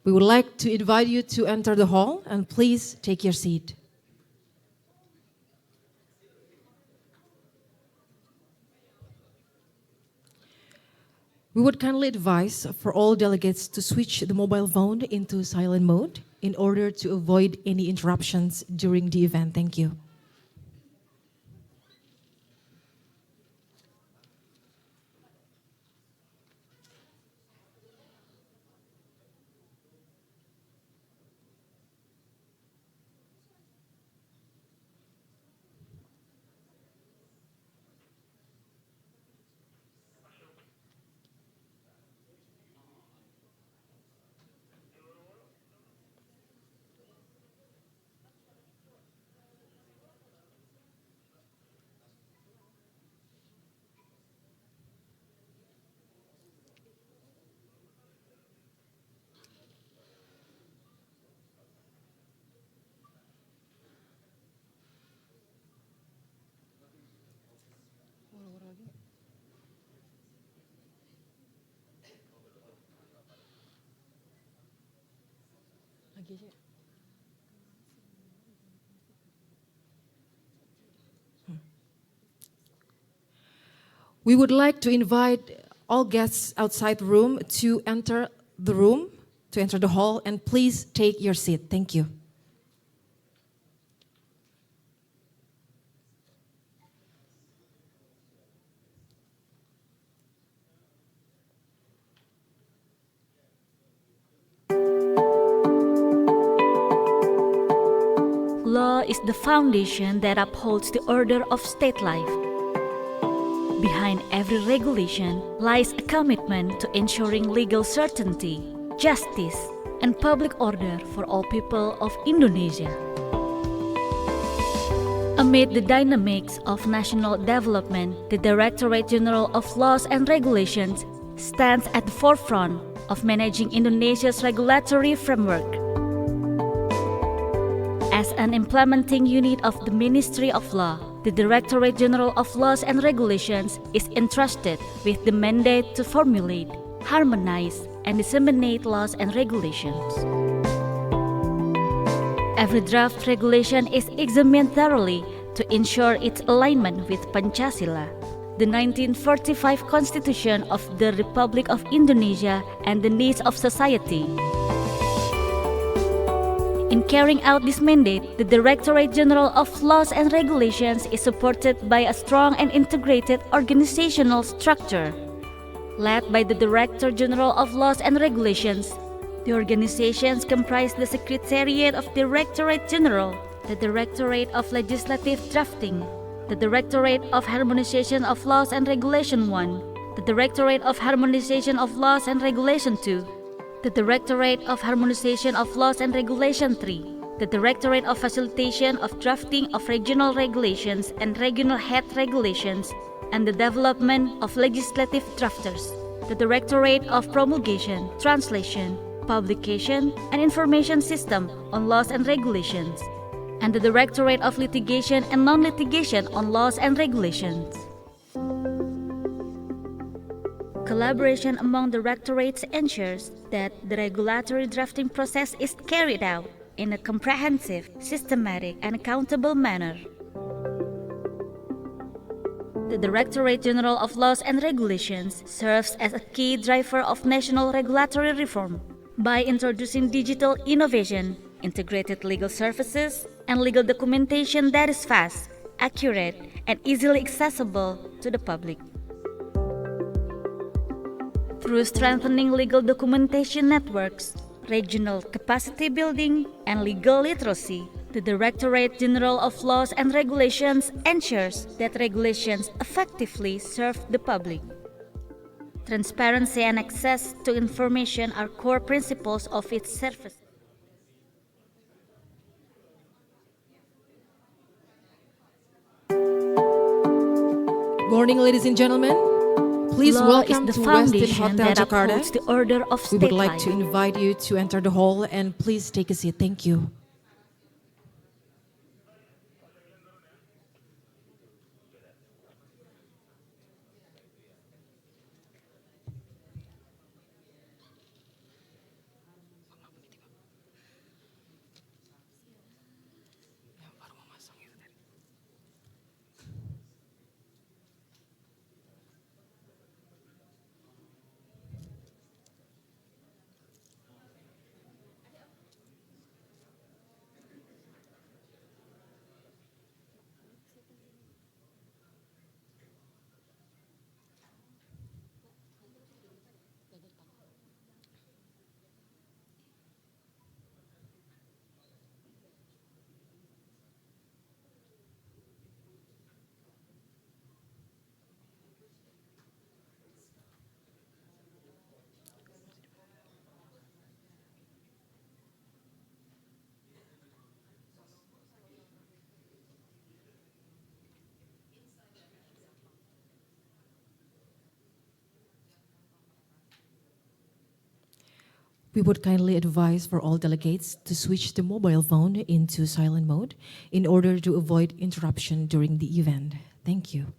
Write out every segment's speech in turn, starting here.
We would like to invite you to enter the hall and please take your seat. We would kindly advise for all delegates to switch the mobile phone into silent mode in order to avoid any interruptions during the event. Thank you. We would like to invite all guests outside the room to enter the hall, and please take your seat. Thank you. Law is the foundation that upholds the order of state life. Behind every regulation lies a commitment to ensuring legal certainty, justice, and public order for all people of Indonesia. Amid the dynamics of national development, the Direktorat Jenderal of Laws and Regulations stands at the forefront of managing Indonesia's regulatory framework. As an implementing unit of the Ministry of Law, the Direktorat Jenderal of Laws and Regulations is entrusted with the mandate to formulate, harmonize, and disseminate laws and regulations. Every draft regulation is examined thoroughly to ensure its alignment with Pancasila, the 1945 Constitution of the Republic of Indonesia, and the needs of society. In carrying out this mandate, the Direktorat Jenderal of Laws and Regulations is supported by a strong and integrated organizational structure. Led by the Director General of Laws and Regulations, the organizations comprise the Secretariat of Directorate General, the Directorate of Legislative Drafting, the Directorate of Harmonization of Laws and Regulation 1, the Directorate of Harmonization of Laws and Regulation 2, the Directorate of Harmonization of Laws and Regulation 3, the Directorate of Facilitation of Drafting of Regional Regulations and Regional Head Regulations, and the Development of Legislative Drafters, the Directorate of Promulgation, Translation, Publication, and Information System on Laws and Regulations, and the Directorate of Litigation and Non-Litigation on Laws and Regulations. Collaboration among directorates ensures that the regulatory drafting process is carried out in a comprehensive, systematic, and accountable manner. The Directorate General of Laws and Regulations serves as a key driver of national regulatory reform by introducing digital innovation, integrated legal services, and legal documentation that is fast, accurate, and easily accessible to the public. Through strengthening legal documentation networks, regional capacity building, and legal literacy, the Directorate General of Laws and Regulations ensures that regulations effectively serve the public. Transparency and access to information are core principles of its service. Morning, ladies and gentlemen. Please Law welcome is to the Westin foundation Hotel that Jakarta. upholds the order of We state would like life. to invite you to enter the hall and please take a seat. Thank you. We would kindly advise for all delegates to switch the mobile phone into silent mode in order to avoid interruption during the event. Thank you.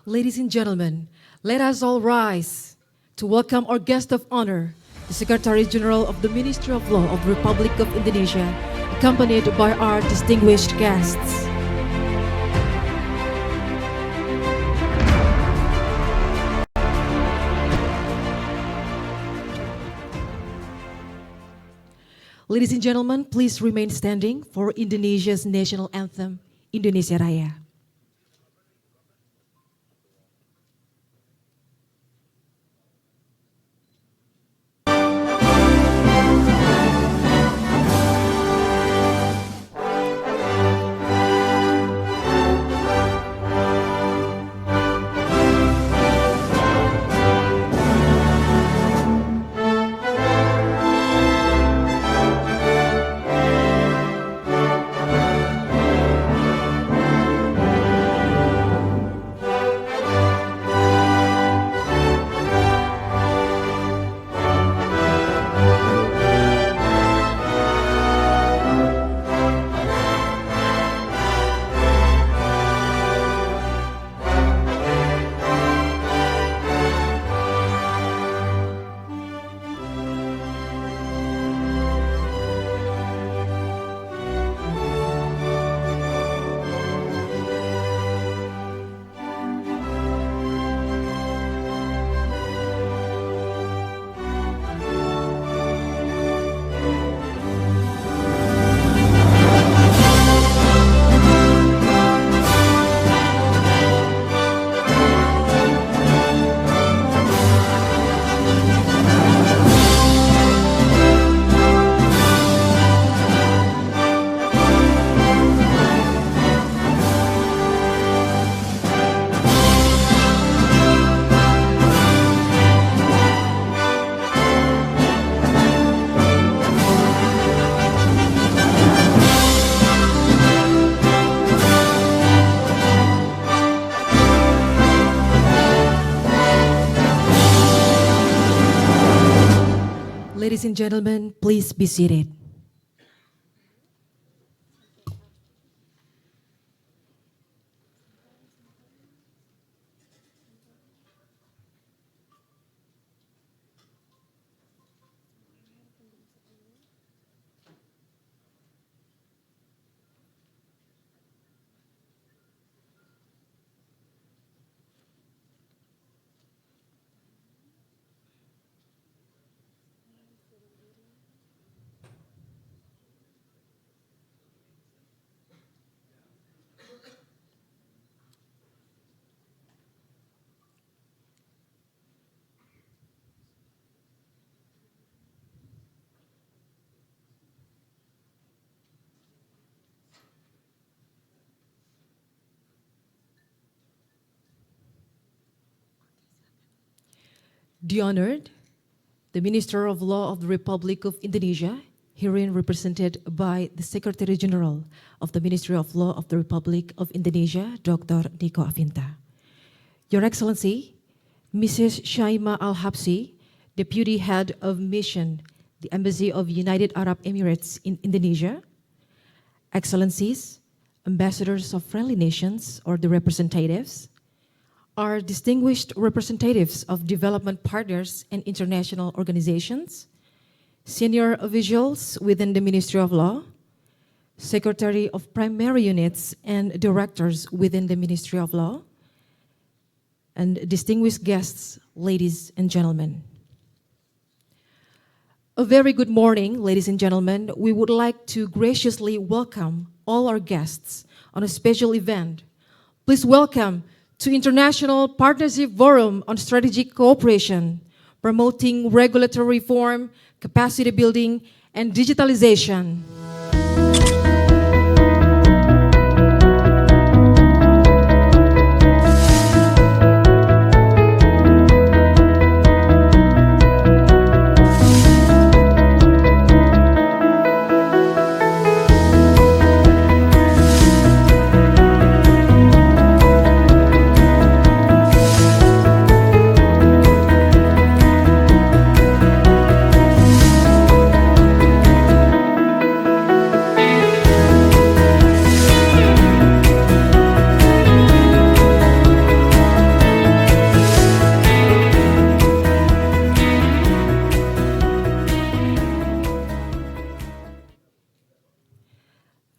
Ladies and gentlemen, let us all rise to welcome our guest of honor, the Secretary General of the Ministry of Law of the Republic of Indonesia, accompanied by our distinguished guests. Ladies and gentlemen, please remain standing for Indonesia's national anthem, Indonesia Raya. Ladies and gentlemen, please be seated. The honored, the Minister of Law of the Republic of Indonesia, herein represented by the Secretary General of the Ministry of Law of the Republic of Indonesia, Dr. Niko Afinta. Your Excellency, Mrs. Shaima Al-Habsi, Deputy Head of Mission, the Embassy of United Arab Emirates in Indonesia, Excellencies, Ambassadors of friendly nations or the representatives, are distinguished representatives of development partners and international organizations, senior officials within the Ministry of Law, Secretary of Primary Units and Directors within the Ministry of Law, and distinguished guests, ladies and gentlemen. A very good morning, ladies and gentlemen. We would like to graciously welcome all our guests on a special event. Please welcome to International Partnership Forum on Strategic Cooperation, promoting regulatory reform, capacity building, and digitalization.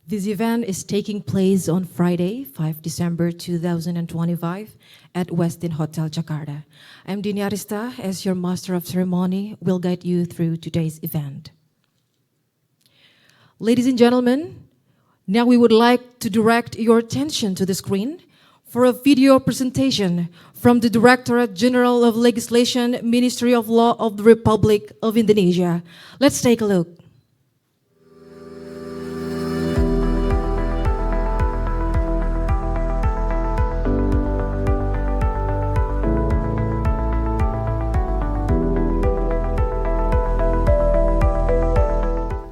This event is taking place on Friday, 5 December 2025 at Westin Hotel Jakarta. I'm Dini Arista, as your Master of Ceremony, will guide you through today's event. Ladies and gentlemen, now we would like to direct your attention to the screen for a video presentation from the Direktorat Jenderal of Legislation, Ministry of Law of the Republic of Indonesia. Let's take a look.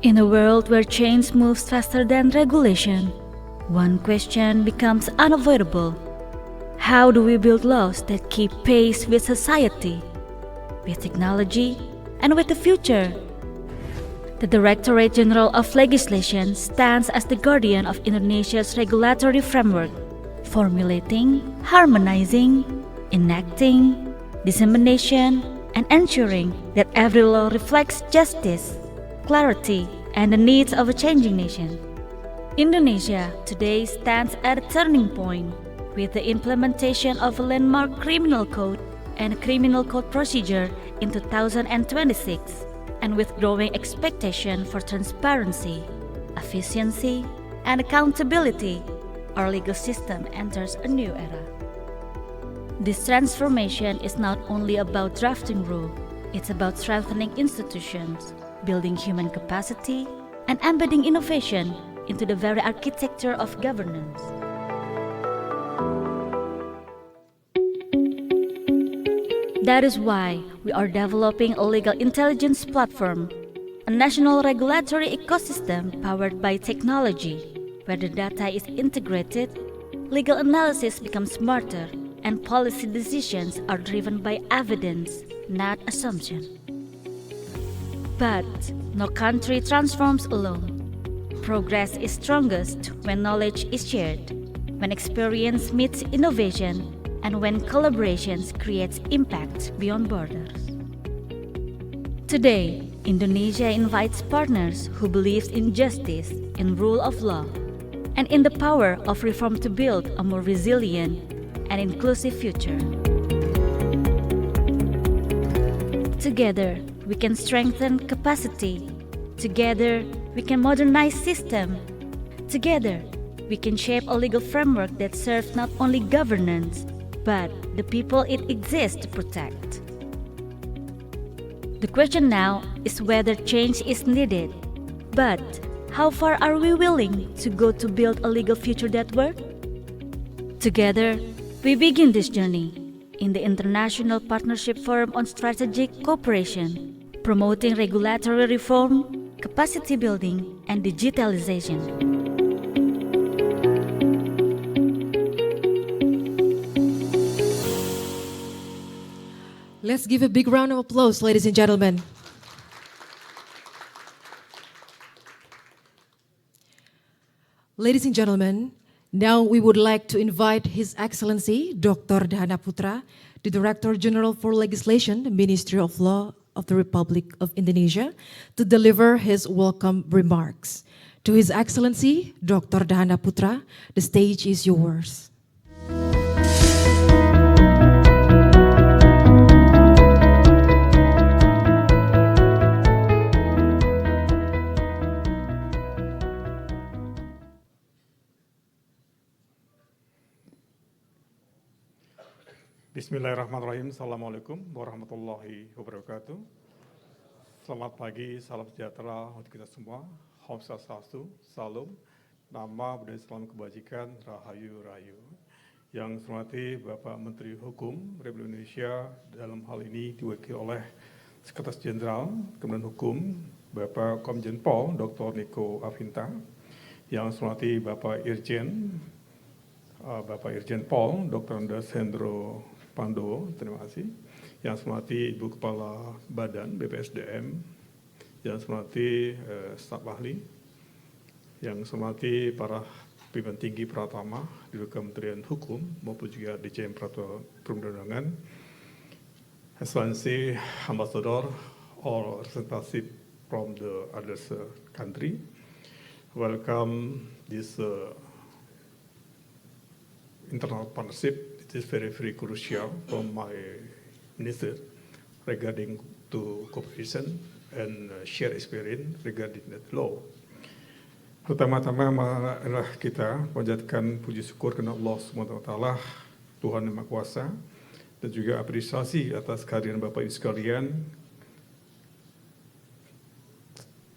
In a world where change moves faster than regulation, one question becomes unavoidable. How do we build laws that keep pace with society, with technology, and with the future? The Directorate General of Legislation stands as the guardian of Indonesia's regulatory framework, formulating, harmonizing, enacting, dissemination, and ensuring that every law reflects justice, clarity, and the needs of a changing nation. Indonesia today stands at a turning point with the implementation of a landmark criminal code and a criminal code procedure in 2026, and with growing expectation for transparency, efficiency, and accountability, our legal system enters a new era. This transformation is not only about drafting rules, it's about strengthening institutions, building human capacity, and embedding innovation into the very architecture of governance. That is why we are developing a legal intelligence platform, a national regulatory ecosystem powered by technology, where the data is integrated, legal analysis becomes smarter, and policy decisions are driven by evidence, not assumption. But no country transforms alone. Progress is strongest when knowledge is shared, when experience meets innovation, and when collaborations creates impact beyond borders. Today, Indonesia invites partners who believe in justice, in rule of law, and in the power of reform to build a more resilient and inclusive future. Together, we can strengthen capacity. Together, we can modernize system. Together, we can shape a legal framework that serves not only governance, but the people it exists to protect. The question now is whether change is needed, but how far are we willing to go to build a legal future that works? Together, we begin this journey in the International Partnership Forum on Strategic Cooperation, promoting regulatory reform, capacity building, and digitalization. Let's give a big round of applause, ladies and gentlemen. Ladies and gentlemen, now we would like to invite His Excellency Dr. Dhana Putra, the Director General for Legislation, the Ministry of Law of the Republic of Indonesia, to deliver his welcome remarks. To His Excellency Dr. Dhana Putra, the stage is yours. Bismillahirrahmanirrahim. Assalamualaikum warahmatullahi wabarakatuh. Selamat pagi, salam sejahtera untuk kita semua. Om Swastiastu, Salam, Nama, Budaya, Salam Kebajikan, Rahayu, Rahayu. Yang saya hormati Bapak Menteri Hukum Republik Indonesia, dalam hal ini diwakili oleh Sekretaris Jenderal Kementerian Hukum, Bapak Komjen Pol Dr. Niko Afinta. Yang saya hormati Bapak Irjen Pol Dr. Desember Pandowo, terima kasih. Yang saya hormati Ibu Kepala Badan BPSDM, yang saya hormati staf ahli, yang saya hormati para pimpinan tinggi Pratama di Kementerian Hukum maupun juga DJM Perundang-undangan, Excellency Ambassador or representative from the other country, welcome this internal partnership. It is very, very crucial for my minister regarding to cooperation and share experience regarding that law. Pertama-tama marilah kita panjatkan puji syukur kepada Allah SWT, Tuhan Yang Maha Kuasa, dan juga apresiasi atas kehadiran Bapak Ibu sekalian,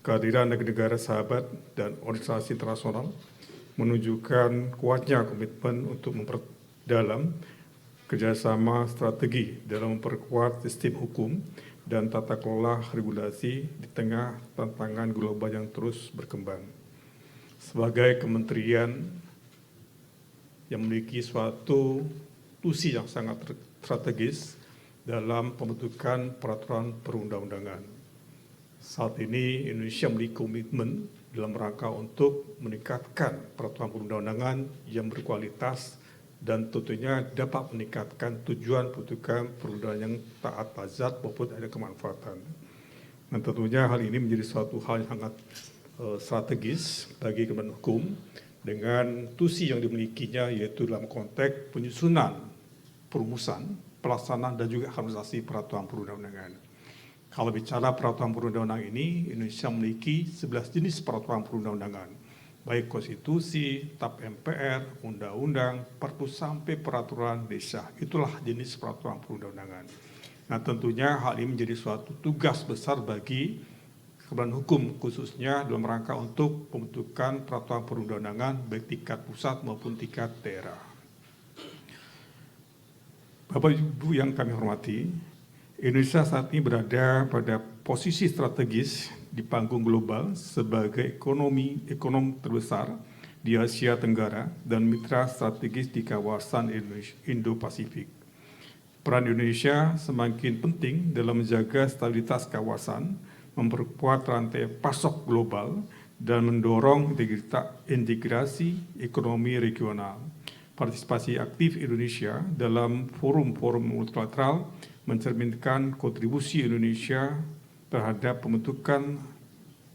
kehadiran negara-negara sahabat dan organisasi internasional menunjukkan kuatnya komitmen untuk memperdalam kerjasama strategi dalam memperkuat sistem hukum dan tata kelola regulasi di tengah tantangan global yang terus berkembang. Sebagai kementerian yang memiliki suatu tusi yang sangat strategis dalam pembentukan peraturan perundang-undangan. Saat ini Indonesia memiliki komitmen dalam rangka untuk meningkatkan peraturan perundang-undangan yang berkualitas dan tentunya dapat meningkatkan tujuan pembentukan perundangan yang taat lazat maupun ada kemanfaatan. Dan tentunya hal ini menjadi suatu hal yang sangat strategis bagi Kementerian Hukum dengan tusi yang dimilikinya, yaitu dalam konteks penyusunan, perumusan, pelaksanaan dan juga harmonisasi peraturan perundang-undangan. Kalau bicara peraturan perundang-undangan ini, Indonesia memiliki 11 jenis peraturan perundang-undangan, baik konstitusi, TAP MPR, undang-undang, perpu sampai peraturan desa. Itulah jenis peraturan perundang-undangan. Nah, tentunya hal ini menjadi suatu tugas besar bagi Kementerian Hukum, khususnya dalam rangka untuk pembentukan peraturan perundang-undangan baik tingkat pusat maupun tingkat daerah. Bapak Ibu yang kami hormati, Indonesia saat ini berada pada posisi strategis di panggung global sebagai ekonom terbesar di Asia Tenggara dan mitra strategis di kawasan Indo-Pasifik. Peran Indonesia semakin penting dalam menjaga stabilitas kawasan memperkuat rantai pasok global, dan mendorong integrasi ekonomi regional. Partisipasi aktif Indonesia dalam forum-forum multilateral mencerminkan kontribusi Indonesia terhadap pembentukan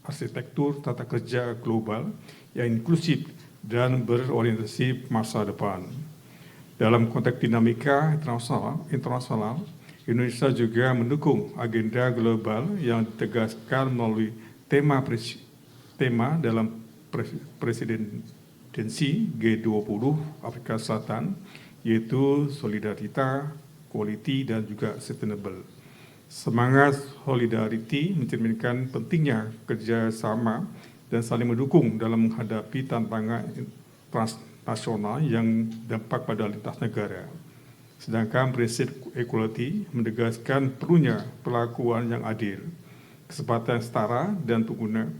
arsitektur tata kerja global yang inklusif dan berorientasi masa depan. Dalam konteks dinamika internasional, Indonesia juga mendukung agenda global yang ditegaskan melalui tema dalam presidensi G20 Afrika Selatan, yaitu solidaritas, quality, dan juga sustainable. Semangat solidarity mencerminkan pentingnya kerjasama dan saling mendukung dalam menghadapi tantangan transnasional yang dampak pada lintas negara. Sedangkan prinsip equality menegaskan perlunya perlakuan yang adil, kesempatan setara, dan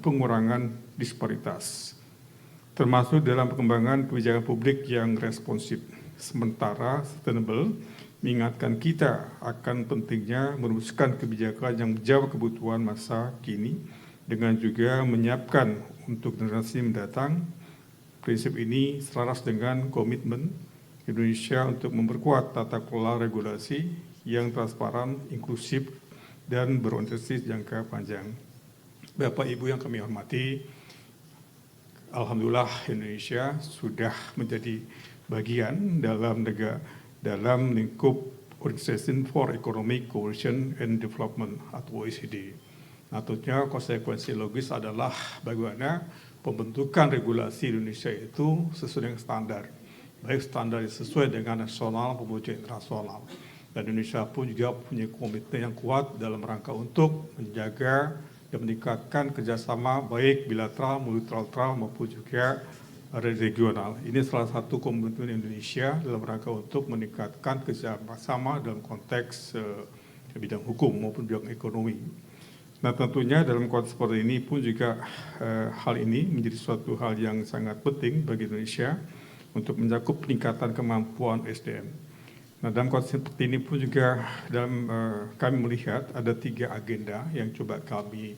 pengurangan disparitas, termasuk dalam pengembangan kebijakan publik yang responsif. Sementara sustainable mengingatkan kita akan pentingnya merumuskan kebijakan yang menjawab kebutuhan masa kini dengan juga menyiapkan untuk generasi mendatang. Prinsip ini selaras dengan komitmen Indonesia untuk memperkuat tata kelola regulasi yang transparan, inklusif, dan berorientasi jangka panjang. Bapak Ibu yang kami hormati, alhamdulillah Indonesia sudah menjadi bagian dalam lingkup Organization for Economic Cooperation and Development atau OECD. Tentunya konsekuensi logis adalah bagaimana pembentukan regulasi Indonesia itu sesuai dengan standar, baik standar yang sesuai dengan nasional maupun internasional. Dan Indonesia pun juga punya komitmen yang kuat dalam rangka untuk menjaga dan meningkatkan kerjasama baik bilateral, multilateral maupun juga regional. Ini salah satu komitmen Indonesia dalam rangka untuk meningkatkan kerjasama dalam konteks bidang hukum maupun bidang ekonomi. Nah tentunya dalam konteks seperti ini pun juga hal ini menjadi suatu hal yang sangat penting bagi Indonesia untuk mencakup peningkatan kemampuan SDM. Nah dalam konteks seperti ini pun juga kami melihat ada 3 agenda yang coba kami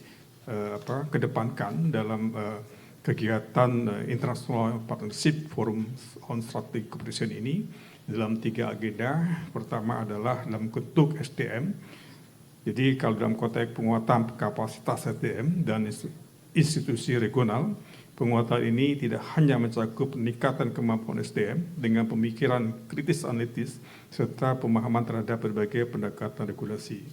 kedepankan dalam kegiatan International Partnership Forum on Strategic Cooperation ini dalam 3 agenda. Pertama adalah dalam bentuk SDM. Jadi kalau dalam konteks penguatan kapasitas SDM dan institusi regional, penguatan ini tidak hanya mencakup peningkatan kemampuan SDM dengan pemikiran kritis analitis serta pemahaman terhadap berbagai pendekatan regulasi.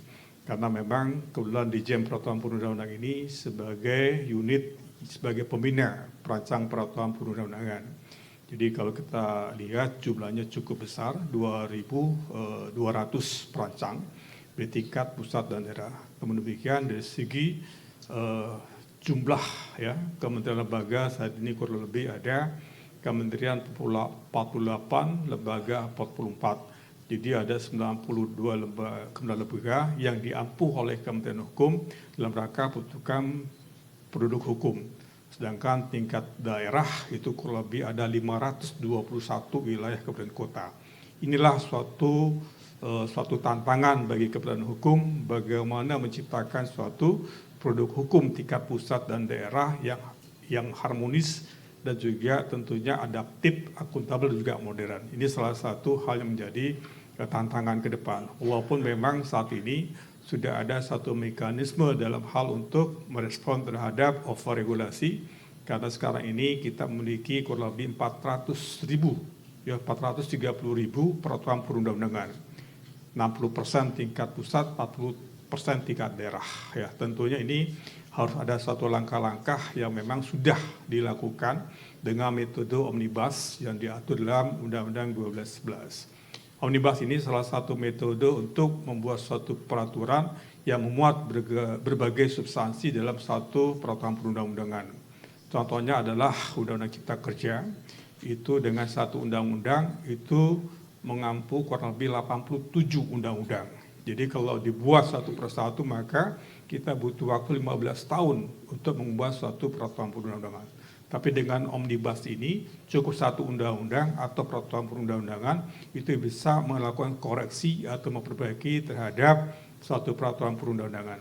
Karena memang kebetulan di Jem Peraturan Perundang-undangan ini sebagai unit, sebagai pembina perancang peraturan perundang-undangan. Jadi kalau kita lihat jumlahnya cukup besar, 2.200 perancang di tingkat pusat dan daerah. Namun demikian dari segi jumlah ya kementerian lembaga saat ini kurang lebih ada kementerian 48, lembaga 44. Jadi ada 92 kementerian lembaga yang diampuh oleh Kementerian Hukum dalam rangka pembentukan produk hukum. Sedangkan tingkat daerah itu kurang lebih ada 521 wilayah kabupaten kota. Inilah suatu tantangan bagi Kementerian Hukum bagaimana menciptakan suatu produk hukum tingkat pusat dan daerah yang harmonis dan juga tentunya adaptif, akuntabel dan juga modern. Ini salah satu hal yang menjadi tantangan ke depan. Walaupun memang saat ini sudah ada satu mekanisme dalam hal untuk merespon terhadap overregulasi, karena sekarang ini kita memiliki kurang lebih 430.000 peraturan perundang-undangan. 60% tingkat pusat, 40% tingkat daerah. Ya, tentunya ini harus ada suatu langkah-langkah yang memang sudah dilakukan dengan metode omnibus yang diatur dalam Undang-Undang 1211. Omnibus ini salah satu metode untuk membuat suatu peraturan yang memuat berbagai substansi dalam satu peraturan perundang-undangan. Contohnya adalah Undang-Undang Cipta Kerja, itu dengan satu undang-undang itu mengampu kurang lebih 87 undang-undang. Jadi kalau dibuat satu persatu maka kita butuh waktu 15 tahun untuk membuat suatu peraturan perundang-undangan. Tapi dengan omnibus ini cukup satu undang-undang atau peraturan perundang-undangan itu bisa melakukan koreksi atau memperbaiki terhadap suatu peraturan perundang-undangan.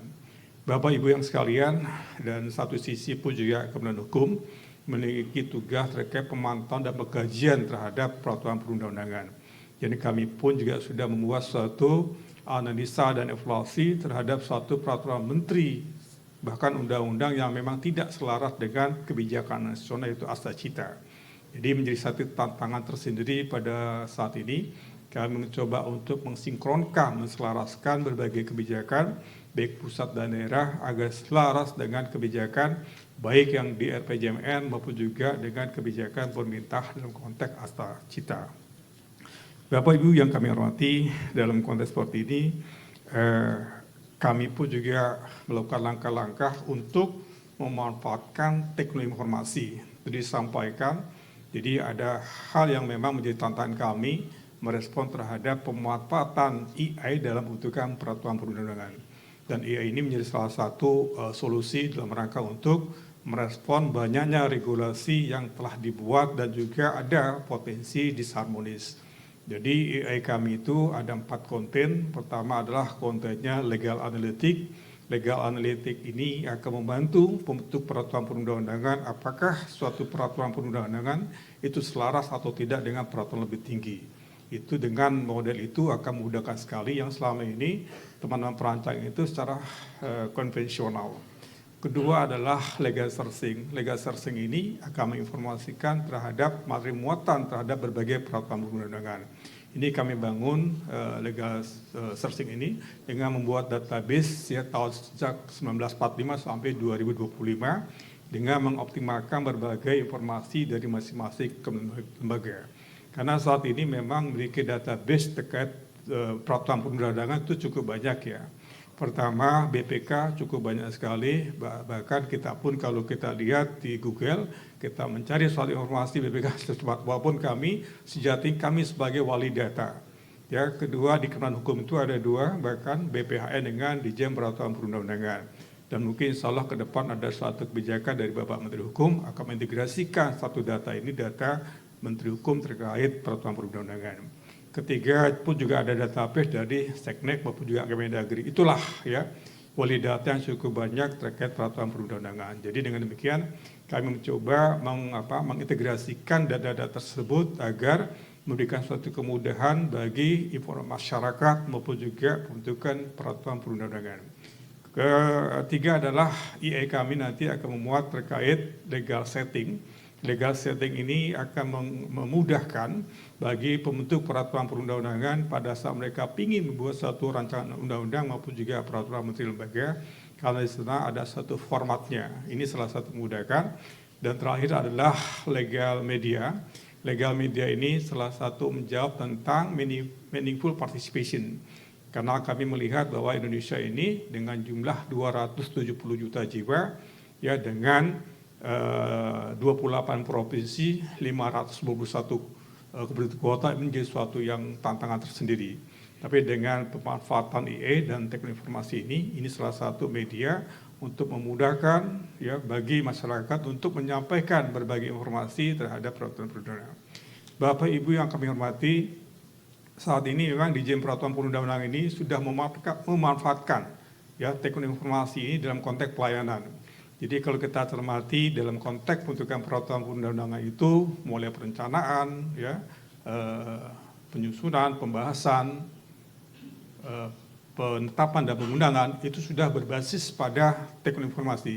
Bapak Ibu yang sekalian, dan satu sisi pun juga Kementerian Hukum memiliki tugas terkait pemantauan dan pengkajian terhadap peraturan perundang-undangan. Jadi kami pun juga sudah membuat suatu analisa dan evaluasi terhadap suatu peraturan menteri, bahkan undang-undang yang memang tidak selaras dengan kebijakan nasional, yaitu Asta Cita. Jadi menjadi satu tantangan tersendiri pada saat ini. Kami mencoba untuk mensinkronkan, menselaraskan berbagai kebijakan, baik pusat dan daerah, agar selaras dengan kebijakan baik yang di RPJMN maupun juga dengan kebijakan pemerintah dalam konteks Asta Cita. Bapak Ibu yang kami hormati, dalam konteks seperti ini, kami pun juga melakukan langkah-langkah untuk memanfaatkan teknologi informasi. Jadi disampaikan, jadi ada hal yang memang menjadi tantangan kami merespon terhadap pemanfaatan AI dalam pembentukan peraturan perundang-undangan. Dan AI ini menjadi salah satu solusi dalam rangka untuk merespon banyaknya regulasi yang telah dibuat dan juga ada potensi disharmonis. Jadi AI kami itu ada 4 konten. Pertama adalah kontennya legal analytic. Legal analytic ini akan membantu pembentuk peraturan perundang-undangan apakah suatu peraturan perundang-undangan itu selaras atau tidak dengan peraturan lebih tinggi. Itu dengan model itu akan memudahkan sekali yang selama ini teman-teman perancang itu secara konvensional. Kedua adalah legal sourcing. Legal sourcing ini akan menginformasikan terhadap materi muatan terhadap berbagai peraturan perundang-undangan. Ini kami bangun legal sourcing ini dengan membuat database ya tahun sejak 1945 sampai 2025 dengan mengoptimalkan berbagai informasi dari masing-masing lembaga. Karena saat ini memang memiliki database terkait peraturan perundang-undangan itu cukup banyak ya. Pertama, BPK cukup banyak sekali, bahkan kita pun kalau kita lihat di Google, kita mencari soal informasi BPK secepat walaupun kami sejatinya kami sebagai wali data. Ya, kedua di Kementerian Hukum itu ada 2, bahkan BPHN dengan Dirjen Peraturan Perundang-undangan. Dan mungkin insya Allah ke depan ada suatu kebijakan dari Bapak Menteri Hukum akan mengintegrasikan satu data ini, data Menteri Hukum terkait peraturan perundang-undangan. Ketiga pun juga ada database dari Seknek maupun juga Kemendagri. Itulah ya wali data yang cukup banyak terkait peraturan perundang-undangan. Jadi dengan demikian kami mencoba mengintegrasikan data-data tersebut agar memberikan suatu kemudahan bagi informasi masyarakat maupun juga pembentukan peraturan perundang-undangan. Ketiga adalah IA kami nanti akan memuat terkait legal setting. Legal setting ini akan memudahkan bagi pembentuk peraturan perundang-undangan pada saat mereka ingin membuat satu rancangan undang-undang maupun juga peraturan menteri lembaga, karena di sana ada satu formatnya. Ini salah satu memudahkan. Dan terakhir adalah legal media. Legal media ini salah satu menjawab tentang meaningful participation. Karena kami melihat bahwa Indonesia ini dengan jumlah 270 juta jiwa, ya dengan 28 provinsi, 521 kabupaten kota menjadi suatu yang tantangan tersendiri. Tapi dengan pemanfaatan IA dan teknologi informasi ini salah satu media untuk memudahkan ya bagi masyarakat untuk menyampaikan berbagai informasi terhadap peraturan perundang-undangan. Bapak Ibu yang kami hormati, saat ini memang Dirjen Peraturan Perundang-undangan ini sudah memanfaatkan ya teknologi informasi ini dalam konteks pelayanan. Jadi kalau kita cermati dalam konteks pembentukan peraturan perundang-undangan itu mulai perencanaan, ya, penyusunan, pembahasan, penetapan dan pengundangan itu sudah berbasis pada teknologi informasi.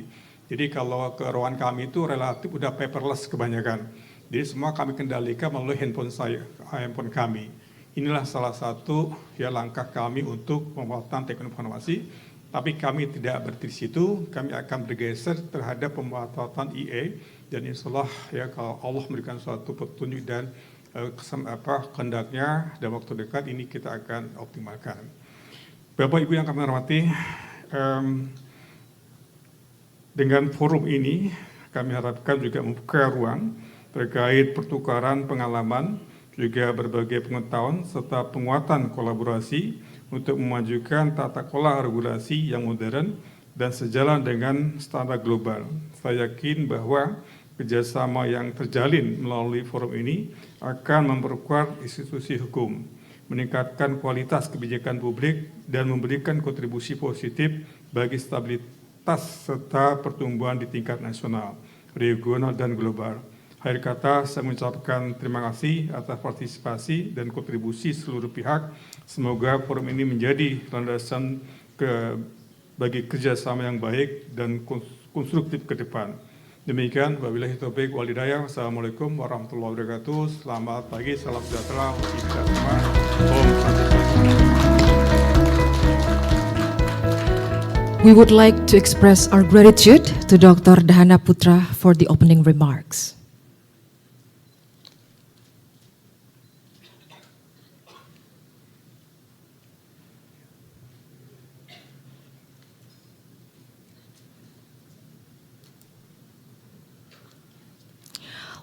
Jadi kalau ke ruangan kami itu relatif udah paperless kebanyakan. Jadi semua kami kendalikan melalui handphone kami. Inilah salah satu ya langkah kami untuk pemanfaatan teknologi informasi. Tapi kami tidak berhenti di situ, kami akan bergeser terhadap pemanfaatan IA dan insya Allah ya kalau Allah memberikan suatu petunjuk dan kehendaknya dalam waktu dekat ini kita akan optimalkan. Bapak Ibu yang kami hormati, dengan forum ini kami harapkan juga membuka ruang terkait pertukaran pengalaman, juga berbagai pengetahuan serta penguatan kolaborasi untuk memajukan tata kelola regulasi yang modern dan sejalan dengan standar global. Saya yakin bahwa kerjasama yang terjalin melalui forum ini akan memperkuat institusi hukum, meningkatkan kualitas kebijakan publik, dan memberikan kontribusi positif bagi stabilitas serta pertumbuhan di tingkat nasional, regional, dan global. Akhir kata, saya mengucapkan terima kasih atas partisipasi dan kontribusi seluruh pihak. Semoga forum ini menjadi landasan bagi kerjasama yang baik dan konstruktif ke depan. Demikian, wabillahi taufiq wal hidayah. Wassalamualaikum warahmatullahi wabarakatuh. Selamat pagi, salam sejahtera untuk kita semua. Om Santi. We would like to express our gratitude to Dr. Dahana Putra for the opening remarks.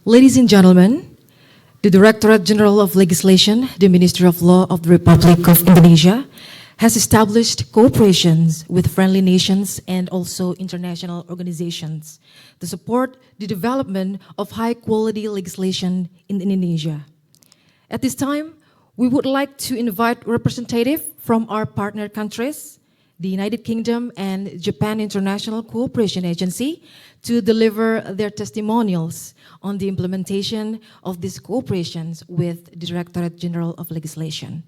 Ladies and gentlemen, the Direktorat Jenderal of Legislation, the Ministry of Law of the Republic of Indonesia, has established cooperations with friendly nations and also international organizations to support the development of high-quality legislation in Indonesia. At this time, we would like to invite representatives from our partner countries, the United Kingdom and Japan International Cooperation Agency, to deliver their testimonials on the implementation of these cooperations with the Directorate General of Legislation.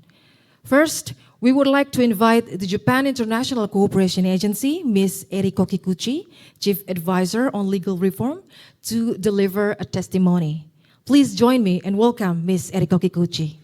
First, we would like to invite the Japan International Cooperation Agency, Ms. Eriko Kikuchi, Chief Advisor on Legal Reform, to deliver a testimony. Please join me and welcome Ms. Eriko Kikuchi.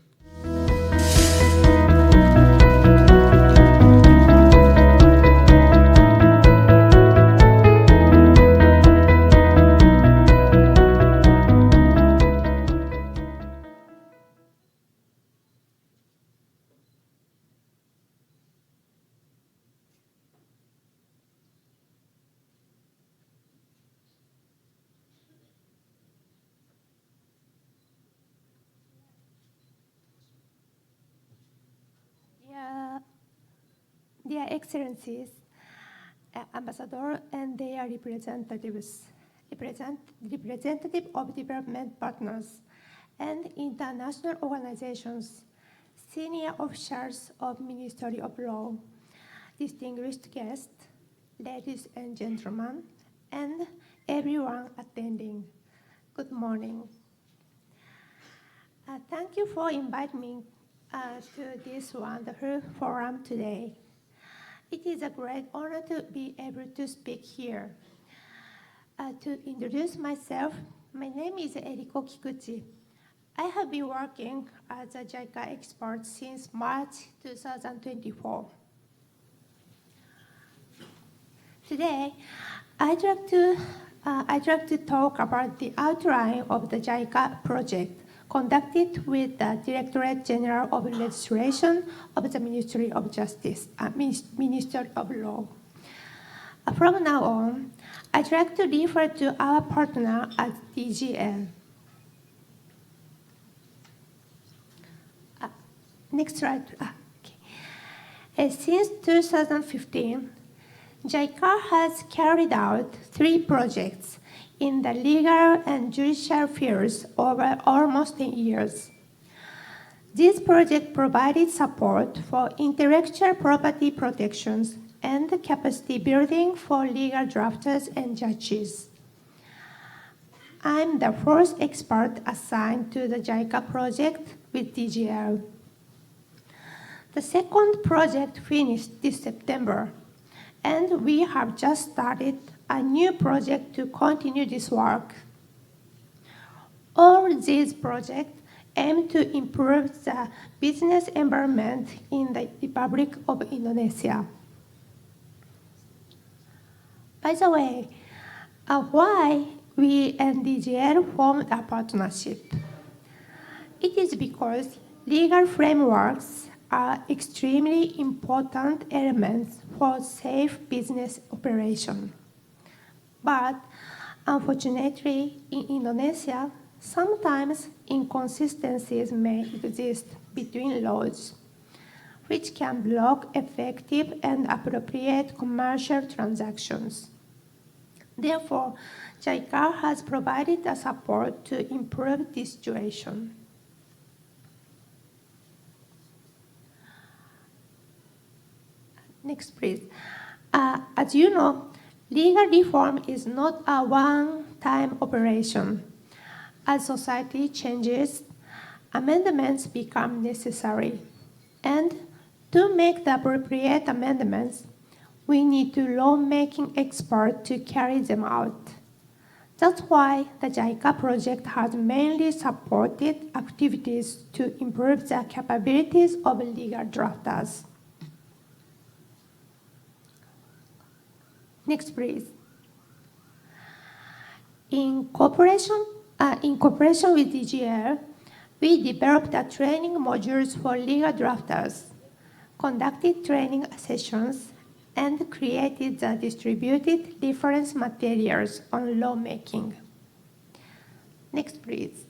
Dear Excellencies, Ambassador and their representatives, representative of development partners and international organizations, senior officials of Ministry of Law, distinguished guests, ladies and gentlemen, and everyone attending. Good morning. Thank you for inviting me to this wonderful forum today. It is a great honor to be able to speak here. To introduce myself, my name is Eriko Kikuchi. I have been working as a JICA expert since March 2024. Today, I'd like to talk about the outline of the JICA project conducted with the Directorate General of Legislation of the Ministry of Justice, Ministry of Law. From now on, I'd like to refer to our partner as DGL. Next slide. Okay. Since 2015, JICA has carried out 3 projects in the legal and judicial fields over almost 10 years. This project provided support for intellectual property protections and capacity building for legal drafters and judges. I'm the first expert assigned to the JICA project with DGL. The second project finished this September, and we have just started a new project to continue this work. All these projects aim to improve the business environment in the Republic of Indonesia. By the way, why we and DGL formed a partnership? It is because legal frameworks are extremely important elements for safe business operation. But unfortunately, in Indonesia, sometimes inconsistencies may exist between laws, which can block effective and appropriate commercial transactions. Therefore, JICA has provided a support to improve this situation. Next, please. As you know, legal reform is not a one-time operation. As society changes, amendments become necessary. And to make the appropriate amendments, we need to lawmaking experts to carry them out. That's why the JICA project has mainly supported activities to improve the capabilities of legal drafters. Next, please. In cooperation with DGL, we developed a training modules for legal drafters, conducted training sessions, and created the distributed reference materials on lawmaking. Next, please.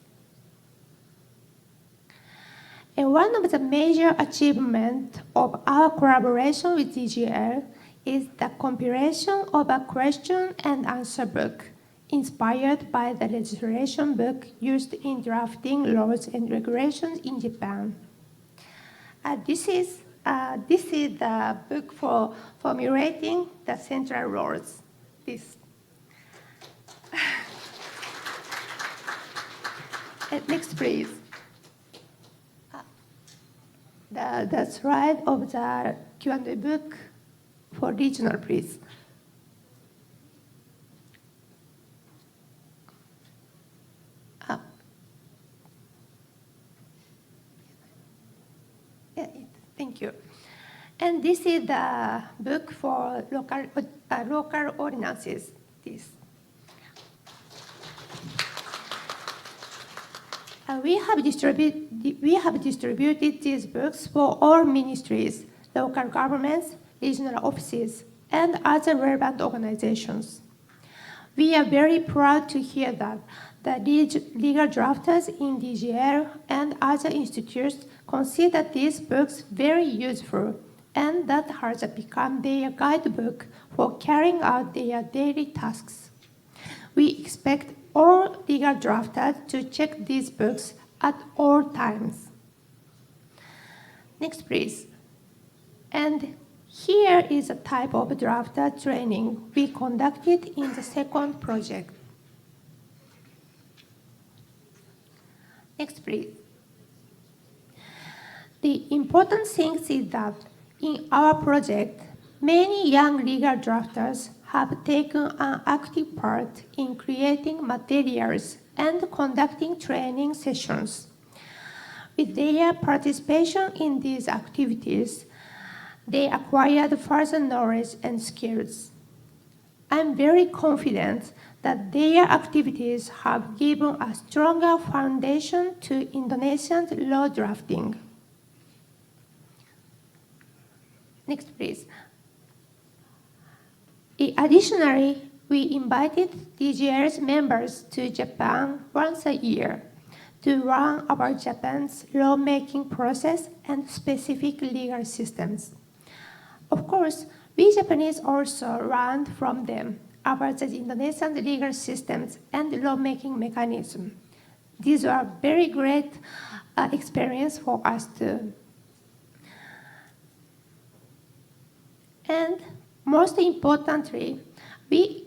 And one of the major achievements of our collaboration with DGL is the compilation of a question and answer book inspired by the legislation book used in drafting laws and regulations in Japan. This is the book for formulating the central laws. This. Next, please. The slide of the Q&A book for regional, please. Thank you. And this is the book for local ordinances. This. We have distributed these books for all ministries, local governments, regional offices, and other relevant organizations. We are very proud to hear that the legal drafters in DGL and other institutes consider these books very useful, and that has become their guidebook for carrying out their daily tasks. We expect all legal drafters to check these books at all times. Next, please. And here is a type of drafter training we conducted in the second project. Next, please. The important thing is that in our project, many young legal drafters have taken an active part in creating materials and conducting training sessions. With their participation in these activities, they acquired further knowledge and skills. I'm very confident that their activities have given a stronger foundation to Indonesian law drafting. Next, please. Additionally, we invited DGL's members to Japan once a year to learn about Japan's lawmaking process and specific legal systems. Of course, we Japanese also learned from them about the Indonesian legal systems and lawmaking mechanism. These were very great experience for us too. And most importantly, we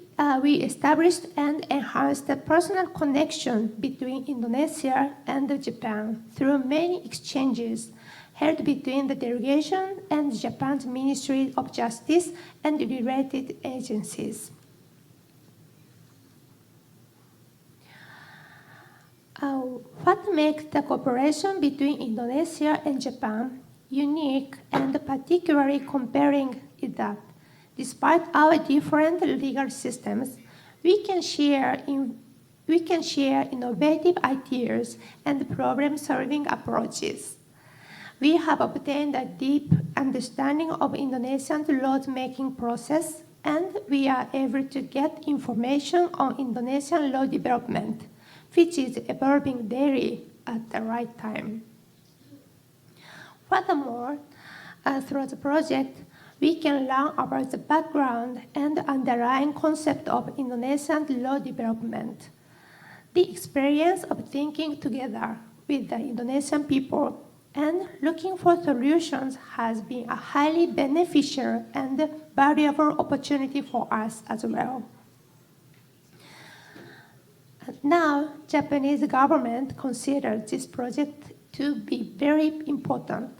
established and enhanced the personal connection between Indonesia and Japan through many exchanges held between the delegation and Japan's Ministry of Justice and related agencies. What makes the cooperation between Indonesia and Japan unique and particularly compelling is that despite our different legal systems, we can share innovative ideas and problem-solving approaches. We have obtained a deep understanding of Indonesian law-making process, and we are able to get information on Indonesian law development, which is evolving daily at the right time. Furthermore, through the project, we can learn about the background and underlying concept of Indonesian law development. The experience of thinking together with the Indonesian people and looking for solutions has been a highly beneficial and valuable opportunity for us as well. Now, Japanese government considers this project to be very important.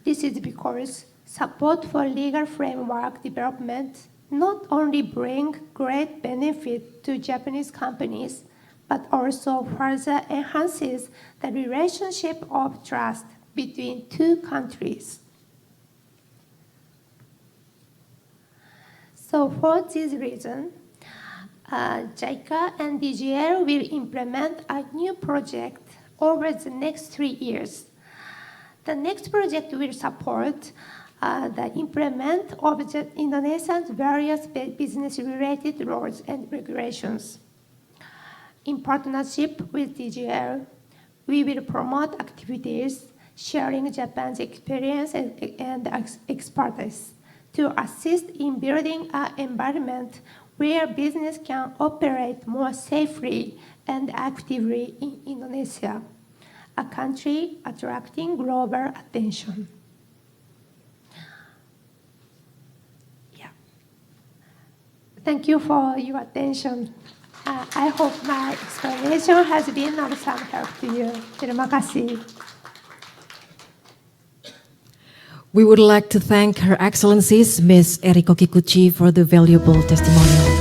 This is because support for legal framework development not only bring great benefit to Japanese companies, but also further enhances the relationship of trust between two countries. So for this reason, JICA and DGL will implement a new project over the next 3 years. The next project will support the implement of the Indonesia's various business-related laws and regulations. In partnership with DGL, we will promote activities sharing Japan's experience and expertise to assist in building an environment where business can operate more safely and actively in Indonesia, a country attracting global attention. Yeah. Thank you for your attention. I hope my explanation has been of some help to you. Terima kasih. We would like to thank Her Excellencies Ms. Eriko Kikuchi for the valuable testimonial.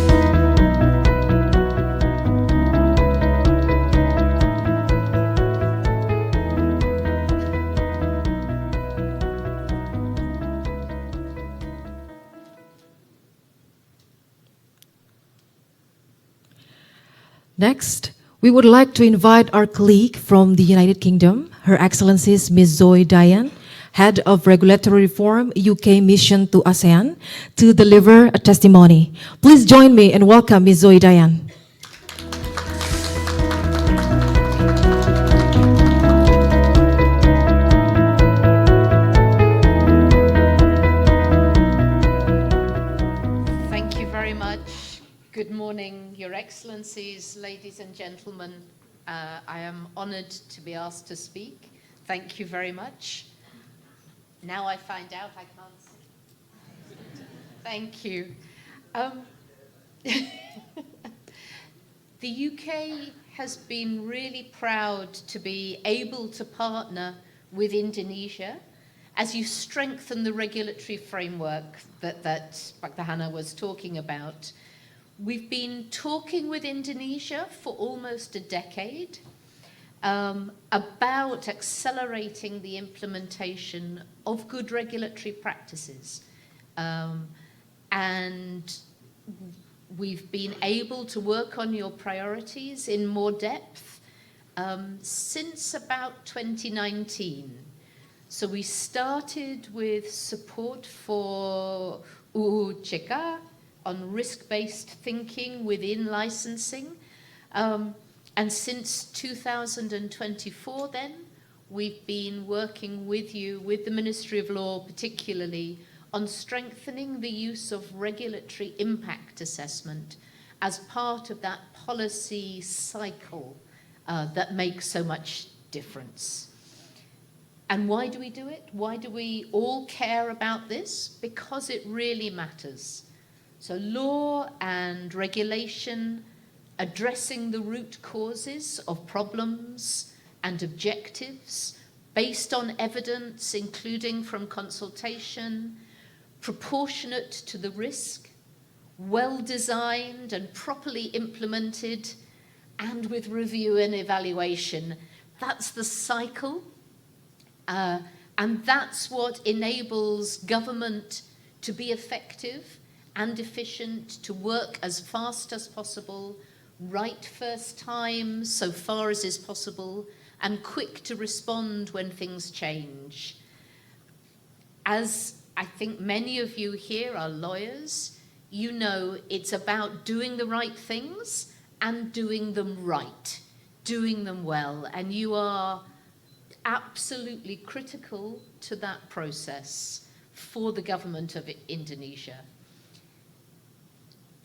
Next, we would like to invite our colleague from the United Kingdom, Her Excellencies Ms. Zoe Diane, Head of Regulatory Reform, UK Mission to ASEAN, to deliver a testimony. Please join me and welcome Ms. Zoe Diane. Thank you very much. Good morning, Your Excellencies, ladies and gentlemen. I am honored to be asked to speak. Thank you very much. Now I find out I can't see. Thank you. The UK has been really proud to be able to partner with Indonesia as you strengthen the regulatory framework that Dr. Hannah was talking about. We've been talking with Indonesia for almost a decade about accelerating the implementation of good regulatory practices. And we've been able to work on your priorities in more depth since about 2019. So we started with support for UUCK on risk-based thinking within licensing. And since 2024 then, we've been working with you, with the Ministry of Law particularly, on strengthening the use of regulatory impact assessment as part of that policy cycle that makes so much difference. And why do we do it? Why do we all care about this? Because it really matters. So law and regulation addressing the root causes of problems and objectives based on evidence, including from consultation, proportionate to the risk, well-designed and properly implemented, and with review and evaluation. That's the cycle, and that's what enables government to be effective and efficient, to work as fast as possible, right first time, so far as is possible, and quick to respond when things change. As I think many of you here are lawyers, you know it's about doing the right things and doing them right, doing them well, and you are absolutely critical to that process for the government of Indonesia.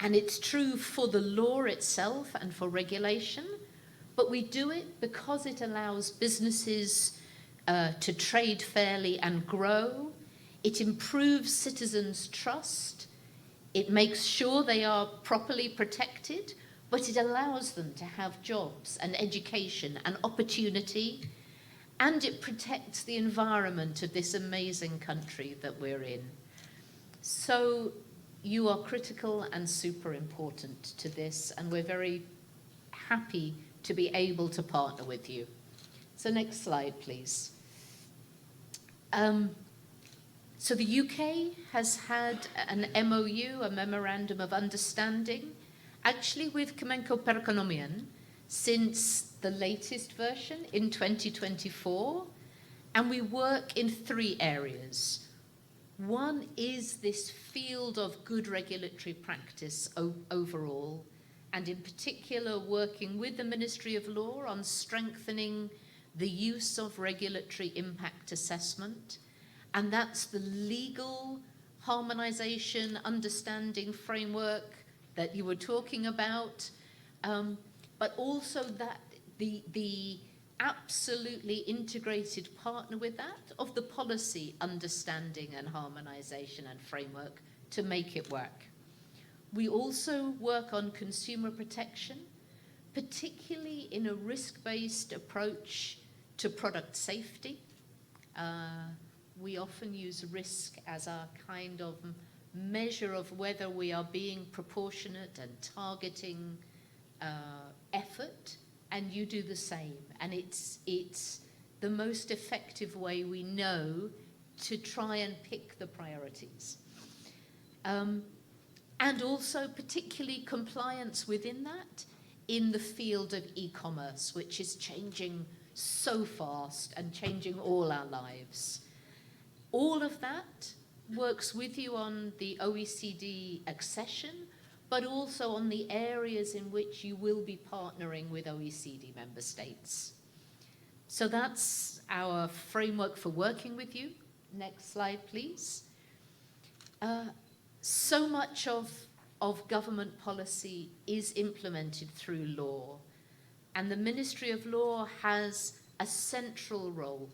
And it's true for the law itself and for regulation, but we do it because it allows businesses to trade fairly and grow. It improves citizens' trust. It makes sure they are properly protected, but it allows them to have jobs and education and opportunity, and it protects the environment of this amazing country that we're in. So you are critical and super important to this, and we're very happy to be able to partner with you. So next slide, please. So the UK has had an MOU, a Memorandum of Understanding, actually with Kemenko Perekonomian since the latest version in 2024, and we work in 3 areas. One is this field of good regulatory practice overall, and in particular working with the Ministry of Law on strengthening the use of regulatory impact assessment, and that's the legal harmonization, understanding framework that you were talking about, but also that the absolutely integrated partner with that of the policy understanding and harmonization and framework to make it work. We also work on consumer protection, particularly in a risk-based approach to product safety. We often use risk as our kind of measure of whether we are being proportionate and targeting effort, and you do the same. And it's the most effective way we know to try and pick the priorities. And also particularly compliance within that in the field of e-commerce, which is changing so fast and changing all our lives. All of that works with you on the OECD accession, but also on the areas in which you will be partnering with OECD member states. So that's our framework for working with you. Next slide, please. So much of government policy is implemented through law, and the Ministry of Law has a central role,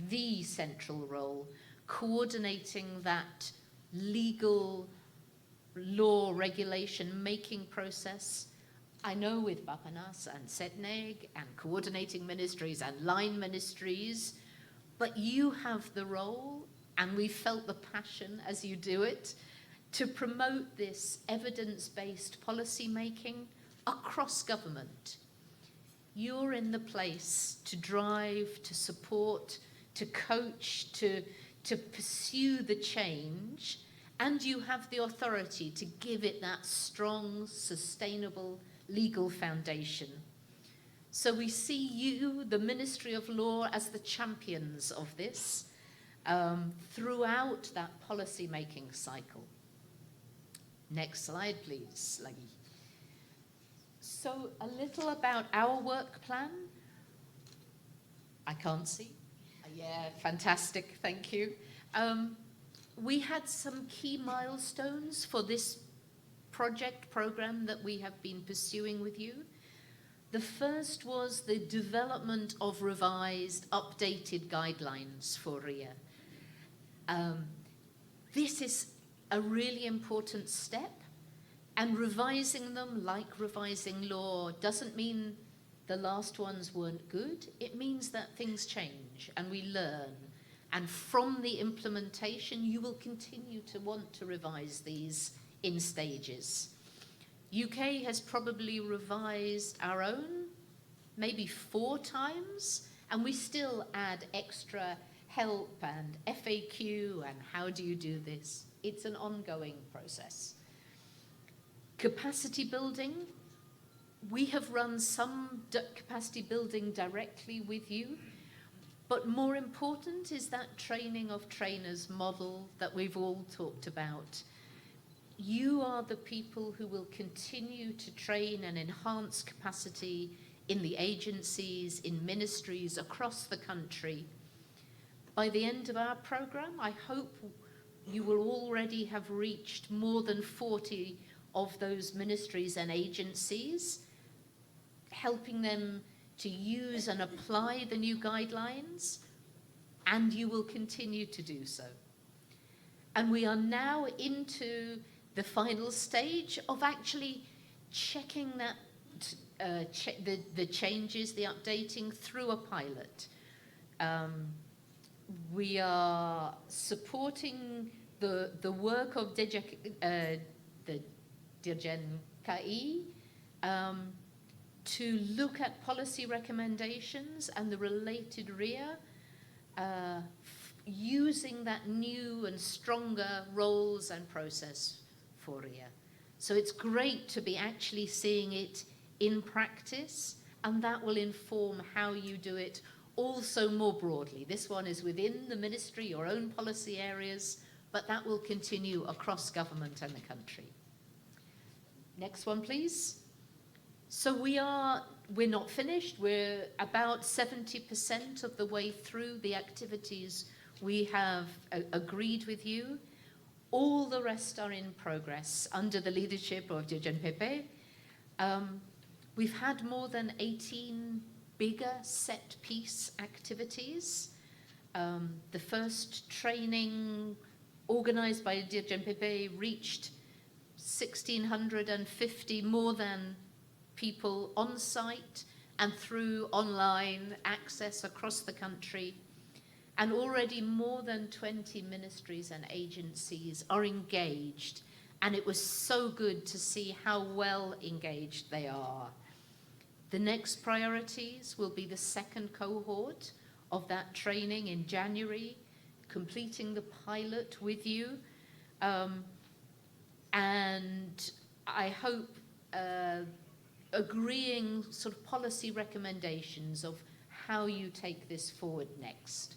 the central role, coordinating that legal law regulation making process. I know with Bapanas and Setneg and coordinating ministries and line ministries, but you have the role, and we felt the passion as you do it, to promote this evidence-based policy making across government. You're in the place to drive, to support, to coach, to pursue the change, and you have the authority to give it that strong, sustainable legal foundation. So we see you, the Ministry of Law, as the champions of this throughout that policy-making cycle. Next slide, please, Lagi. So a little about our work plan. I can't see. Yeah, fantastic, thank you. We had some key milestones for this program that we have been pursuing with you. The first was the development of revised, updated guidelines for RIA. This is a really important step, and revising them, like revising law, doesn't mean the last ones weren't good. It means that things change and we learn. And from the implementation, you will continue to want to revise these in stages. UK has probably revised our own maybe 4 times, and we still add extra help and FAQ and how do you do this. It's an ongoing process. Capacity building. We have run some capacity building directly with you, but more important is that training of trainers model that we've all talked about. You are the people who will continue to train and enhance capacity in the agencies, in ministries across the country. By the end of our program, I hope you will already have reached more than 40 of those ministries and agencies, helping them to use and apply the new guidelines, and you will continue to do so. And we are now into the final stage of actually checking that, the changes, the updating through a pilot. We are supporting the work of the Dirjen KI to look at policy recommendations and the related RIA, using that new and stronger roles and process for RIA. So it's great to be actually seeing it in practice, and that will inform how you do it also more broadly. This one is within the ministry, your own policy areas, but that will continue across government and the country. Next one, please. So we're not finished. We're about 70% of the way through the activities we have agreed with you. All the rest are in progress under the leadership of Dirjen PP. We've had more than 18 bigger set piece activities. The first training organized by Dirjen PP reached 1,650 more than people on site and through online access across the country. And already more than 20 ministries and agencies are engaged. And it was so good to see how well engaged they are. The next priorities will be the second cohort of that training in January, completing the pilot with you. And I hope agreeing sort of policy recommendations of how you take this forward next.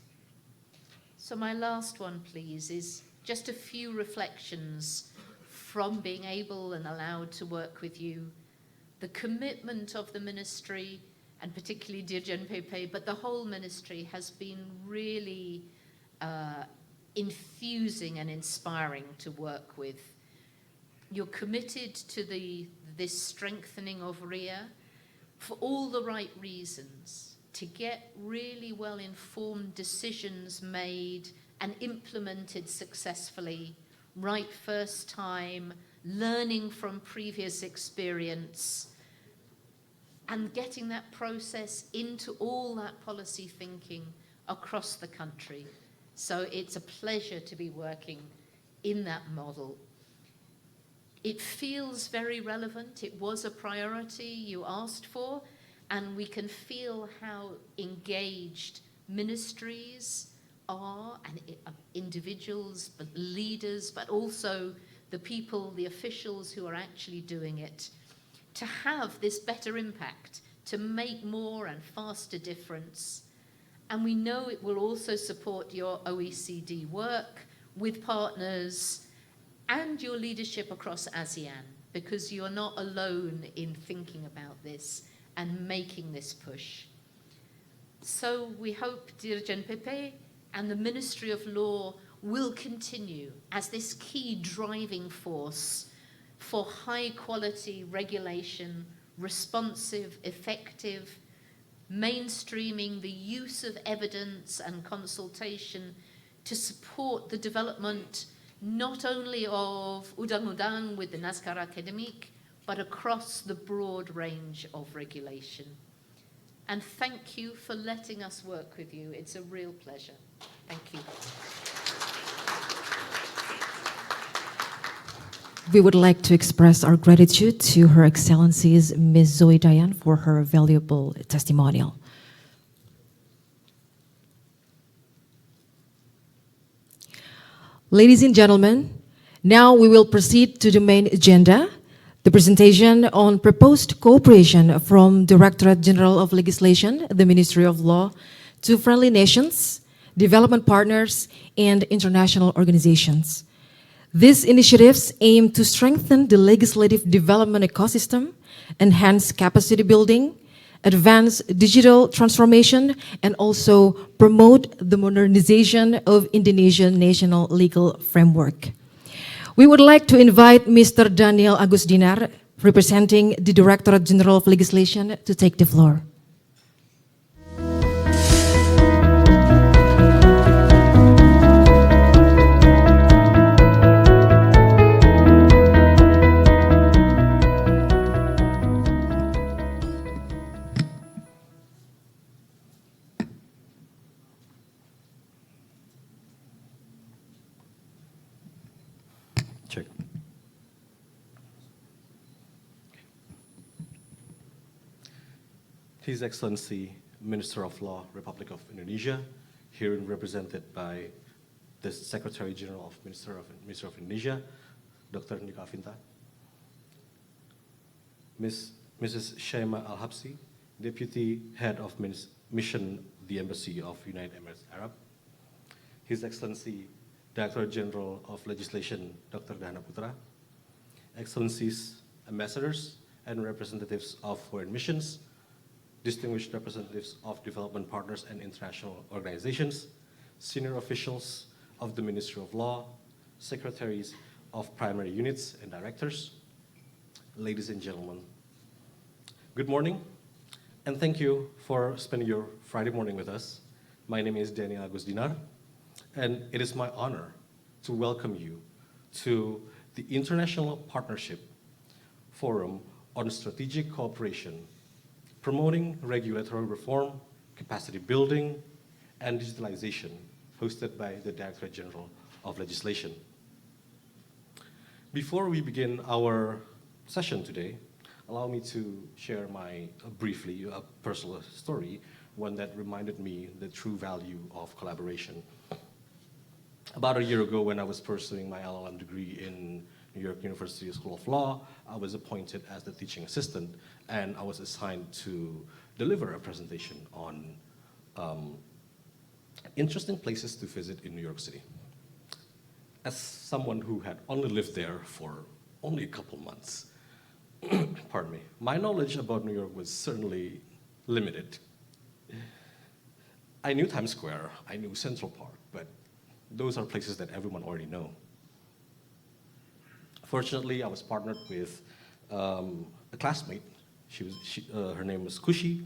So my last one, please, is just a few reflections from being able and allowed to work with you. The commitment of the ministry, and particularly Dirjen PP, but the whole ministry has been really infusing and inspiring to work with. You're committed to this strengthening of RIA for all the right reasons, to get really well-informed decisions made and implemented successfully, right first time, learning from previous experience, and getting that process into all that policy thinking across the country. So it's a pleasure to be working in that model. It feels very relevant. It was a priority you asked for, and we can feel how engaged ministries are, and individuals, but leaders, but also the people, the officials who are actually doing it, to have this better impact, to make more and faster difference. And we know it will also support your OECD work with partners and your leadership across ASEAN, because you're not alone in thinking about this and making this push. So we hope Dirjen PP and the Ministry of Law will continue as this key driving force for high quality regulation, responsive, effective, mainstreaming the use of evidence and consultation to support the development not only of undang-undang with the naskah akademik, but across the broad range of regulation. And thank you for letting us work with you. It's a real pleasure. Thank you. We would like to express our gratitude to Her Excellencies Ms. Zoe Dayan for her valuable testimonial. Ladies and gentlemen, now we will proceed to the main agenda, the presentation on proposed cooperation from Direktorat Jenderal of Legislation, the Ministry of Law, to friendly nations, development partners, and international organizations. These initiatives aim to strengthen the legislative development ecosystem, enhance capacity building, advance digital transformation, and also promote the modernization of Indonesian national legal framework. We would like to invite Mr. Daniel Agusdinar, representing the Direktorat Jenderal of Legislation, to take the floor. His Excellency, Minister of Law, Republic of Indonesia, here represented by the Secretary General of Minister of Indonesia, Dr. Nika Afinta, Mrs. Shaima Al-Habsi, Deputy Head of Mission, the Embassy of United Emirates Arab, His Excellency, Director General of Legislation, Dr. Dana Putra, Excellencies, Ambassadors, and representatives of foreign missions, distinguished representatives of development partners and international organizations, senior officials of the Ministry of Law, secretaries of primary units and directors, ladies and gentlemen. Good morning, and thank you for spending your Friday morning with us. My name is Daniel Agus Dinar, and it is my honor to welcome you to the International Partnership Forum on Strategic Cooperation, promoting regulatory reform, capacity building, and digitalization, hosted by the Directorate General of Legislation. Before we begin our session today, allow me to share briefly a personal story, one that reminded me the true value of collaboration. About a year ago, when I was pursuing my LLM degree in New York University School of Law, I was appointed as the teaching assistant, and I was assigned to deliver a presentation on interesting places to visit in New York City. As someone who had only lived there for only a couple months, pardon me, my knowledge about New York was certainly limited. I knew Times Square, I knew Central Park, but those are places that everyone already know. Fortunately, I was partnered with a classmate. Her name was Kushi.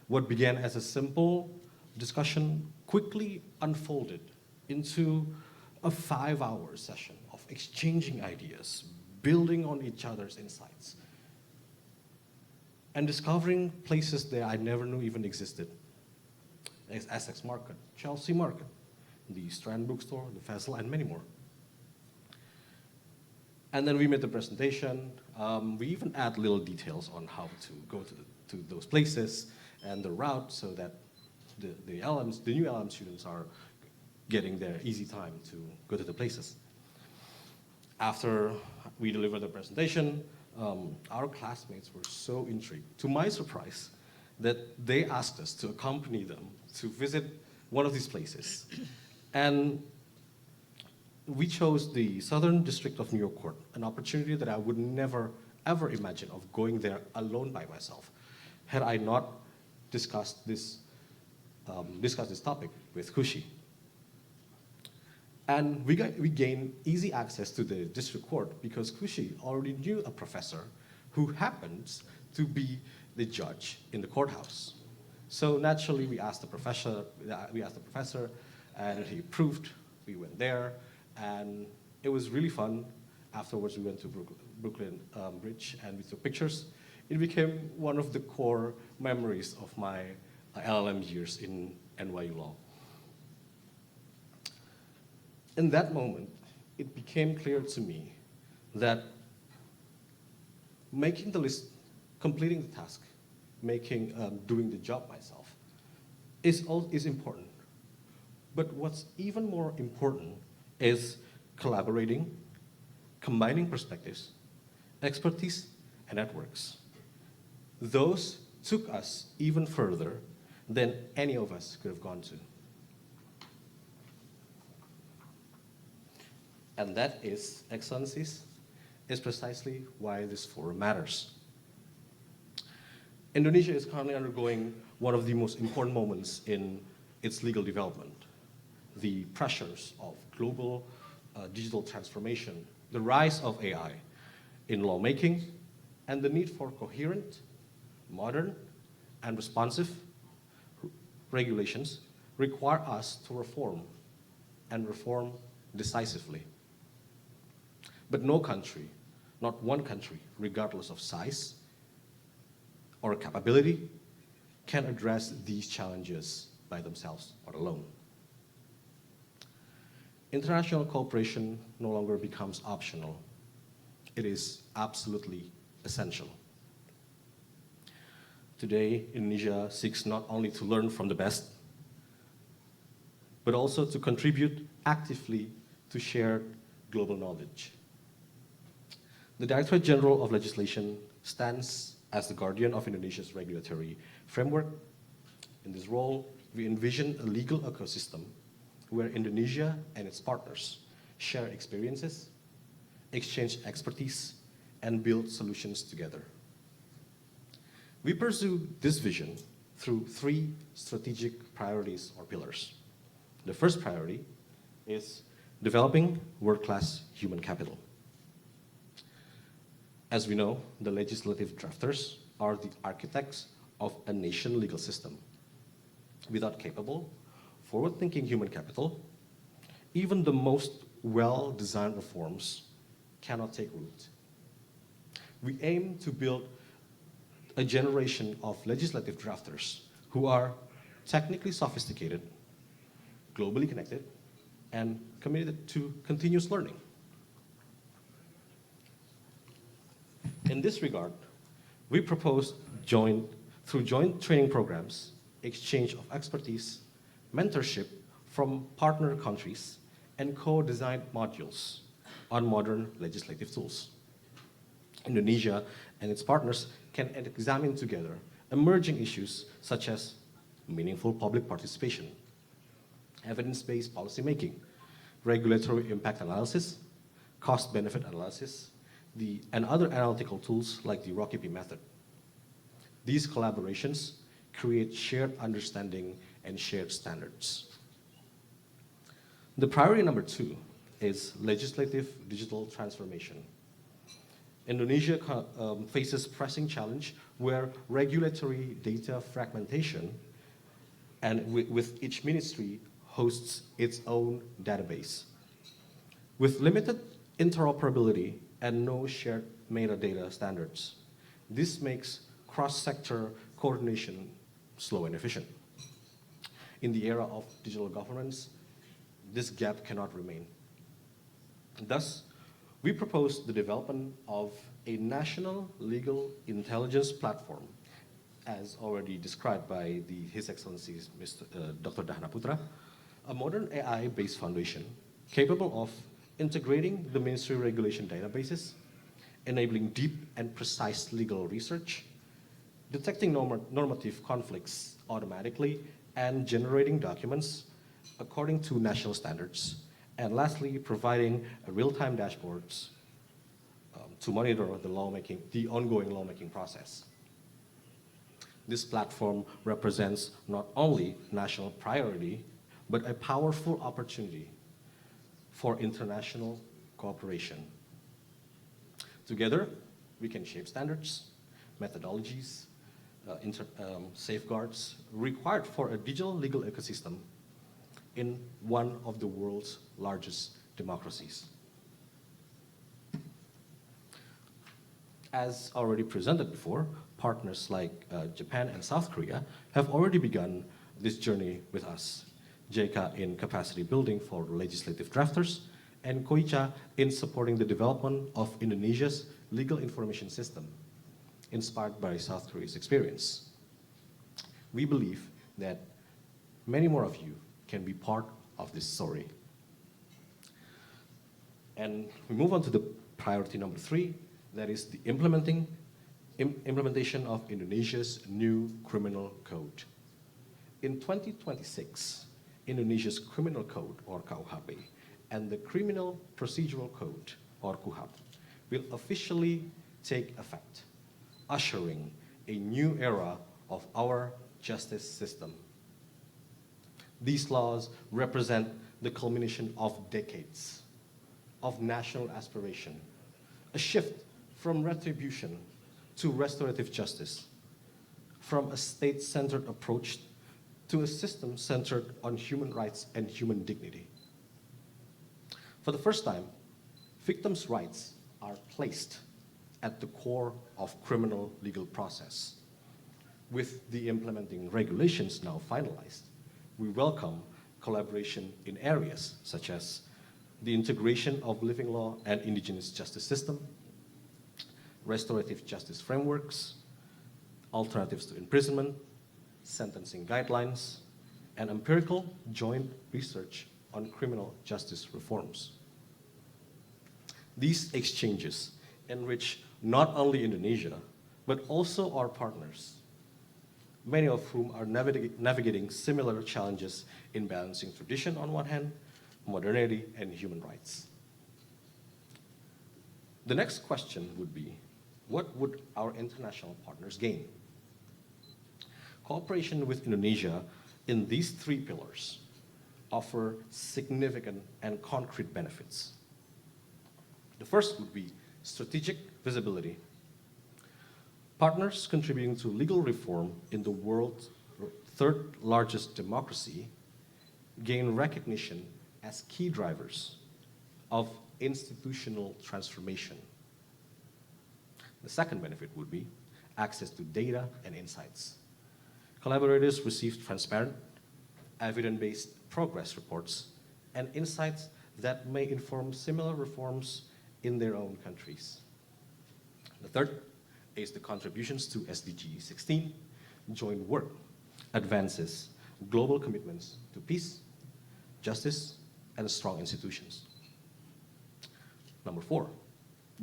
What began as a simple discussion quickly unfolded into a 5-hour session of exchanging ideas, building on each other's insights, and discovering places that I never knew even existed. Essex Market, Chelsea Market, the Strand Bookstore, the Festival, and many more. And then we made the presentation. We even add little details on how to go to those places and the route, so that the new LLM students are getting their easy time to go to the places. After we delivered the presentation, our classmates were so intrigued, to my surprise, that they asked us to accompany them to visit one of these places. And we chose the Southern District of New York Court, an opportunity that I would never, ever imagine of going there alone by myself, had I not discussed this topic with Kushi. And we gained easy access to the district court because Kushi already knew a professor who happens to be the judge in the courthouse. So naturally, we asked the professor, and he approved. We went there, and it was really fun. Afterwards, we went to Brooklyn Bridge, and we took pictures. It became one of the core memories of my LLM years in NYU Law. In that moment, it became clear to me that making the list, completing the task, doing the job myself is important. But what's even more important is collaborating, combining perspectives, expertise, and networks. Those took us even further than any of us could have gone to. And that is, Excellencies, is precisely why this forum matters. Indonesia is currently undergoing one of the most important moments in its legal development. The pressures of global digital transformation, the rise of AI in lawmaking, and the need for coherent, modern, and responsive regulations require us to reform, and reform decisively. But no country, not one country, regardless of size or capability, can address these challenges by themselves or alone. International cooperation no longer becomes optional. It is absolutely essential. Today, Indonesia seeks not only to learn from the best, but also to contribute actively to shared global knowledge. The Directorate General of Legislation stands as the guardian of Indonesia's regulatory framework. In this role, we envision a legal ecosystem where Indonesia and its partners share experiences, exchange expertise, and build solutions together. We pursue this vision through 3 strategic priorities or pillars. The first priority is developing world-class human capital. As we know, the legislative drafters are the architects of a nation legal system. Without capable, forward-thinking human capital, even the most well-designed reforms cannot take root. We aim to build a generation of legislative drafters who are technically sophisticated, globally connected, and committed to continuous learning. In this regard, we propose through joint training programs, exchange of expertise, mentorship from partner countries, and co-designed modules on modern legislative tools. Indonesia and its partners can examine together emerging issues such as meaningful public participation, evidence-based policymaking, regulatory impact analysis, cost-benefit analysis, and other analytical tools like the Rockefeller method. These collaborations create shared understanding and shared standards. The priority number 2 is legislative digital transformation. Indonesia faces pressing challenge where regulatory data fragmentation and with each ministry hosts its own database. With limited interoperability and no shared metadata standards, this makes cross-sector coordination slow and efficient. In the era of digital governance, this gap cannot remain. Thus, we propose the development of a national legal intelligence platform, as already described by His Excellency Dr. Dahana Putra, a modern AI-based foundation capable of integrating the ministry regulation databases, enabling deep and precise legal research, detecting normative conflicts automatically, and generating documents according to national standards, and lastly, providing real-time dashboards to monitor the ongoing lawmaking process. This platform represents not only national priority, but a powerful opportunity for international cooperation. Together, we can shape standards, methodologies, safeguards required for a digital legal ecosystem in one of the world's largest democracies. As already presented before, partners like Japan and South Korea have already begun this journey with us. JICA in capacity building for legislative drafters, and KOICA in supporting the development of Indonesia's legal information system, inspired by South Korea's experience. We believe that many more of you can be part of this story. And we move on to the priority number 3, that is the implementation of Indonesia's new criminal code. In 2026, Indonesia's criminal code, or KUHP, and the Criminal Procedural Code, or KUHAP, will officially take effect, ushering a new era of our justice system. These laws represent the culmination of decades of national aspiration, a shift from retribution to restorative justice, from a state-centered approach to a system centered on human rights and human dignity. For the first time, victims' rights are placed at the core of criminal legal process. With the implementing regulations now finalized, we welcome collaboration in areas such as the integration of living law and indigenous justice system, restorative justice frameworks, alternatives to imprisonment, sentencing guidelines, and empirical joint research on criminal justice reforms. These exchanges enrich not only Indonesia, but also our partners, many of whom are navigating similar challenges in balancing tradition on one hand, modernity, and human rights. The next question would be, what would our international partners gain? Cooperation with Indonesia in these three pillars offer significant and concrete benefits. The first would be strategic visibility. Partners contributing to legal reform in the world's third largest democracy gain recognition as key drivers of institutional transformation. The second benefit would be access to data and insights. Collaborators receive transparent, evidence-based progress reports and insights that may inform similar reforms in their own countries. The third is the contributions to SDG 16. Joint work advances global commitments to peace, justice, and strong institutions. Number 4,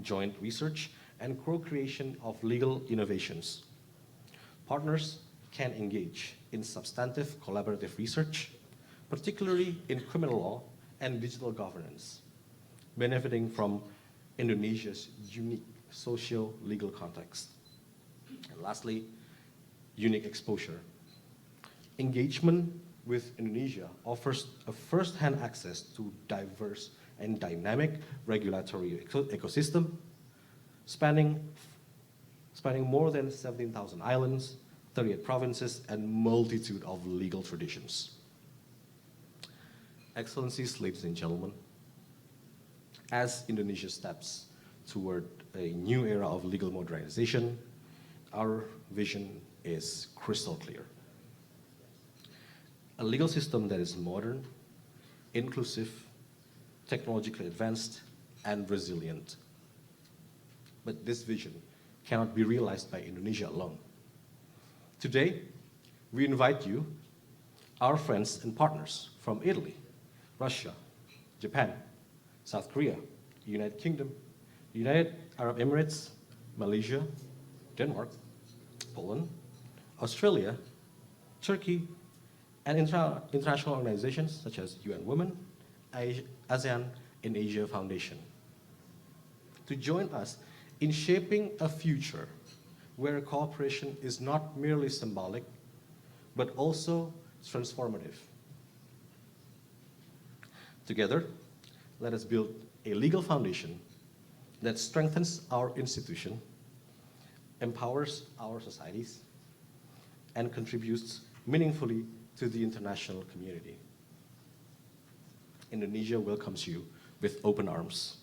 joint research and co-creation of legal innovations. Partners can engage in substantive collaborative research, particularly in criminal law and digital governance, benefiting from Indonesia's unique socio-legal context. And lastly, unique exposure. Engagement with Indonesia offers a first-hand access to diverse and dynamic regulatory ecosystem, spanning more than 17,000 islands, 38 provinces, and multitude of legal traditions. Excellencies, ladies and gentlemen, as Indonesia steps toward a new era of legal modernization, our vision is crystal clear. A legal system that is modern, inclusive, technologically advanced, and resilient. But this vision cannot be realized by Indonesia alone. Today, we invite you, our friends and partners from Italy, Russia, Japan, South Korea, United Kingdom, United Arab Emirates, Malaysia, Denmark, Poland, Australia, Turkey, and international organizations such as UN Women, ASEAN, and Asia Foundation, to join us in shaping a future where cooperation is not merely symbolic, but also transformative. Together, let us build a legal foundation that strengthens our institution, empowers our societies, and contributes meaningfully to the international community. Indonesia welcomes you with open arms.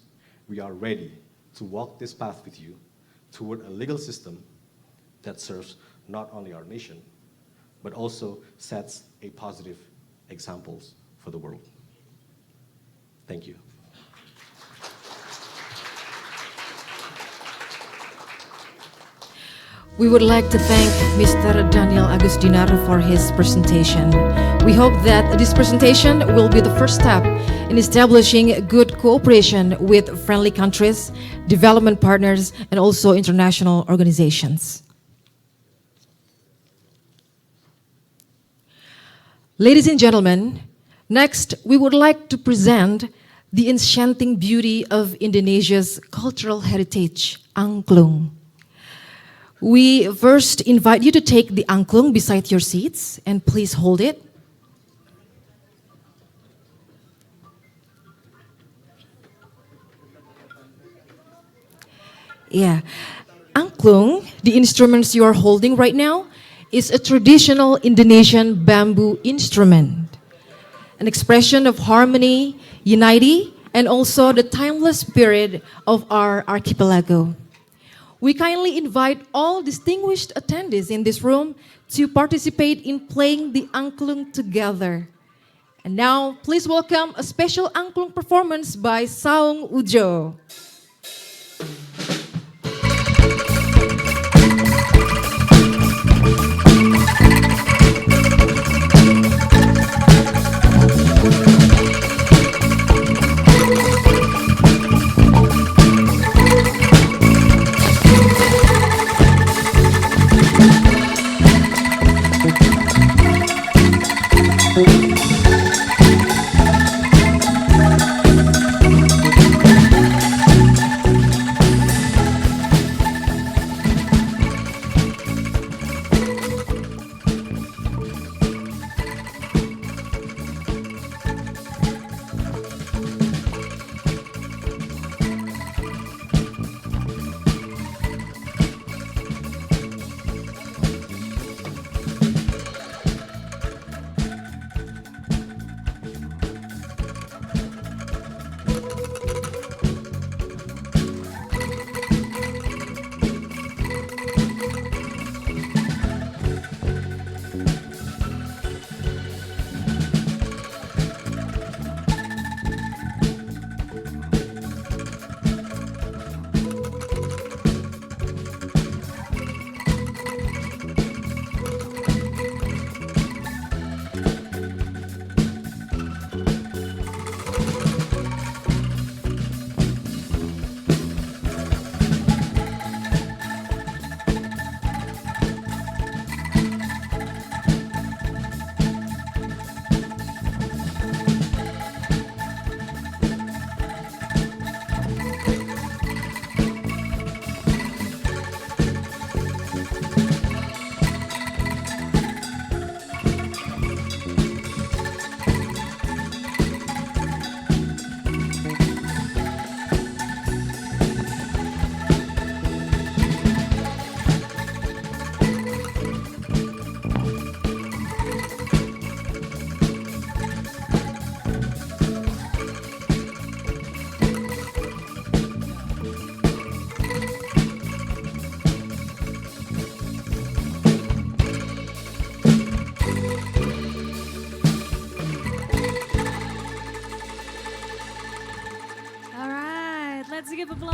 We are ready to walk this path with you toward a legal system that serves not only our nation, but also sets a positive examples for the world. Thank you. We would like to thank Mr. Daniel Agusdinar for his presentation. We hope that this presentation will be the first step in establishing good cooperation with friendly countries, development partners, and also international organizations. Ladies and gentlemen, next we would like to present the enchanting beauty of Indonesia's cultural heritage, angklung. We first invite you to take the angklung beside your seats and please hold it. Yeah, angklung, the instruments you are holding right now, is a traditional Indonesian bamboo instrument, an expression of harmony, unity, and also the timeless spirit of our archipelago. We kindly invite all distinguished attendees in this room to participate in playing the angklung together. And now, please welcome a special angklung performance by Saung Ujo.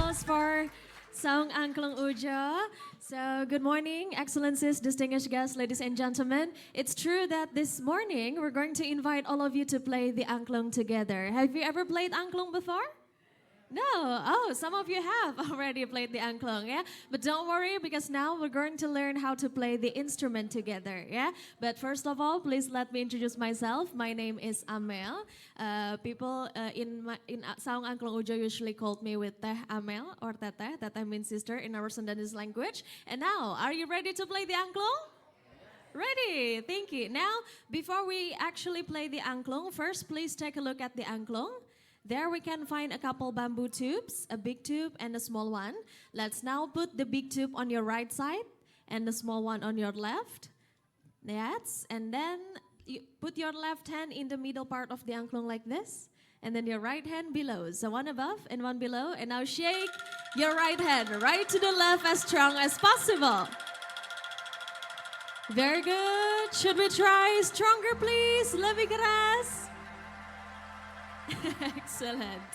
applause for Saung Angklung Ujo. So, good morning, Excellencies, distinguished guests, ladies and gentlemen. It's true that this morning we're going to invite all of you to play the angklung together. Have you ever played angklung before? No. Oh, some of you have already played the angklung, yeah? But don't worry, because now we're going to learn how to play the instrument together, yeah? But first of all, please let me introduce myself. My name is Amel. People in Saung Angklung Ujo usually called me with Teh Amel or Teteh. Teteh means sister in our Sundanese language. And now, are you ready to play the angklung? Ready, thank you. Now, before we actually play the angklung, first please take a look at the angklung. There we can find a couple bamboo tubes, a big tube and a small one. Let's now put the big tube on your right side and the small one on your left. Yes, and then you put your left hand in the middle part of the angklung like this, and then your right hand below. So one above and one below, and now shake your right hand right to the left as strong as possible. Very good. Should we try stronger, please? Lebih keras. Excellent.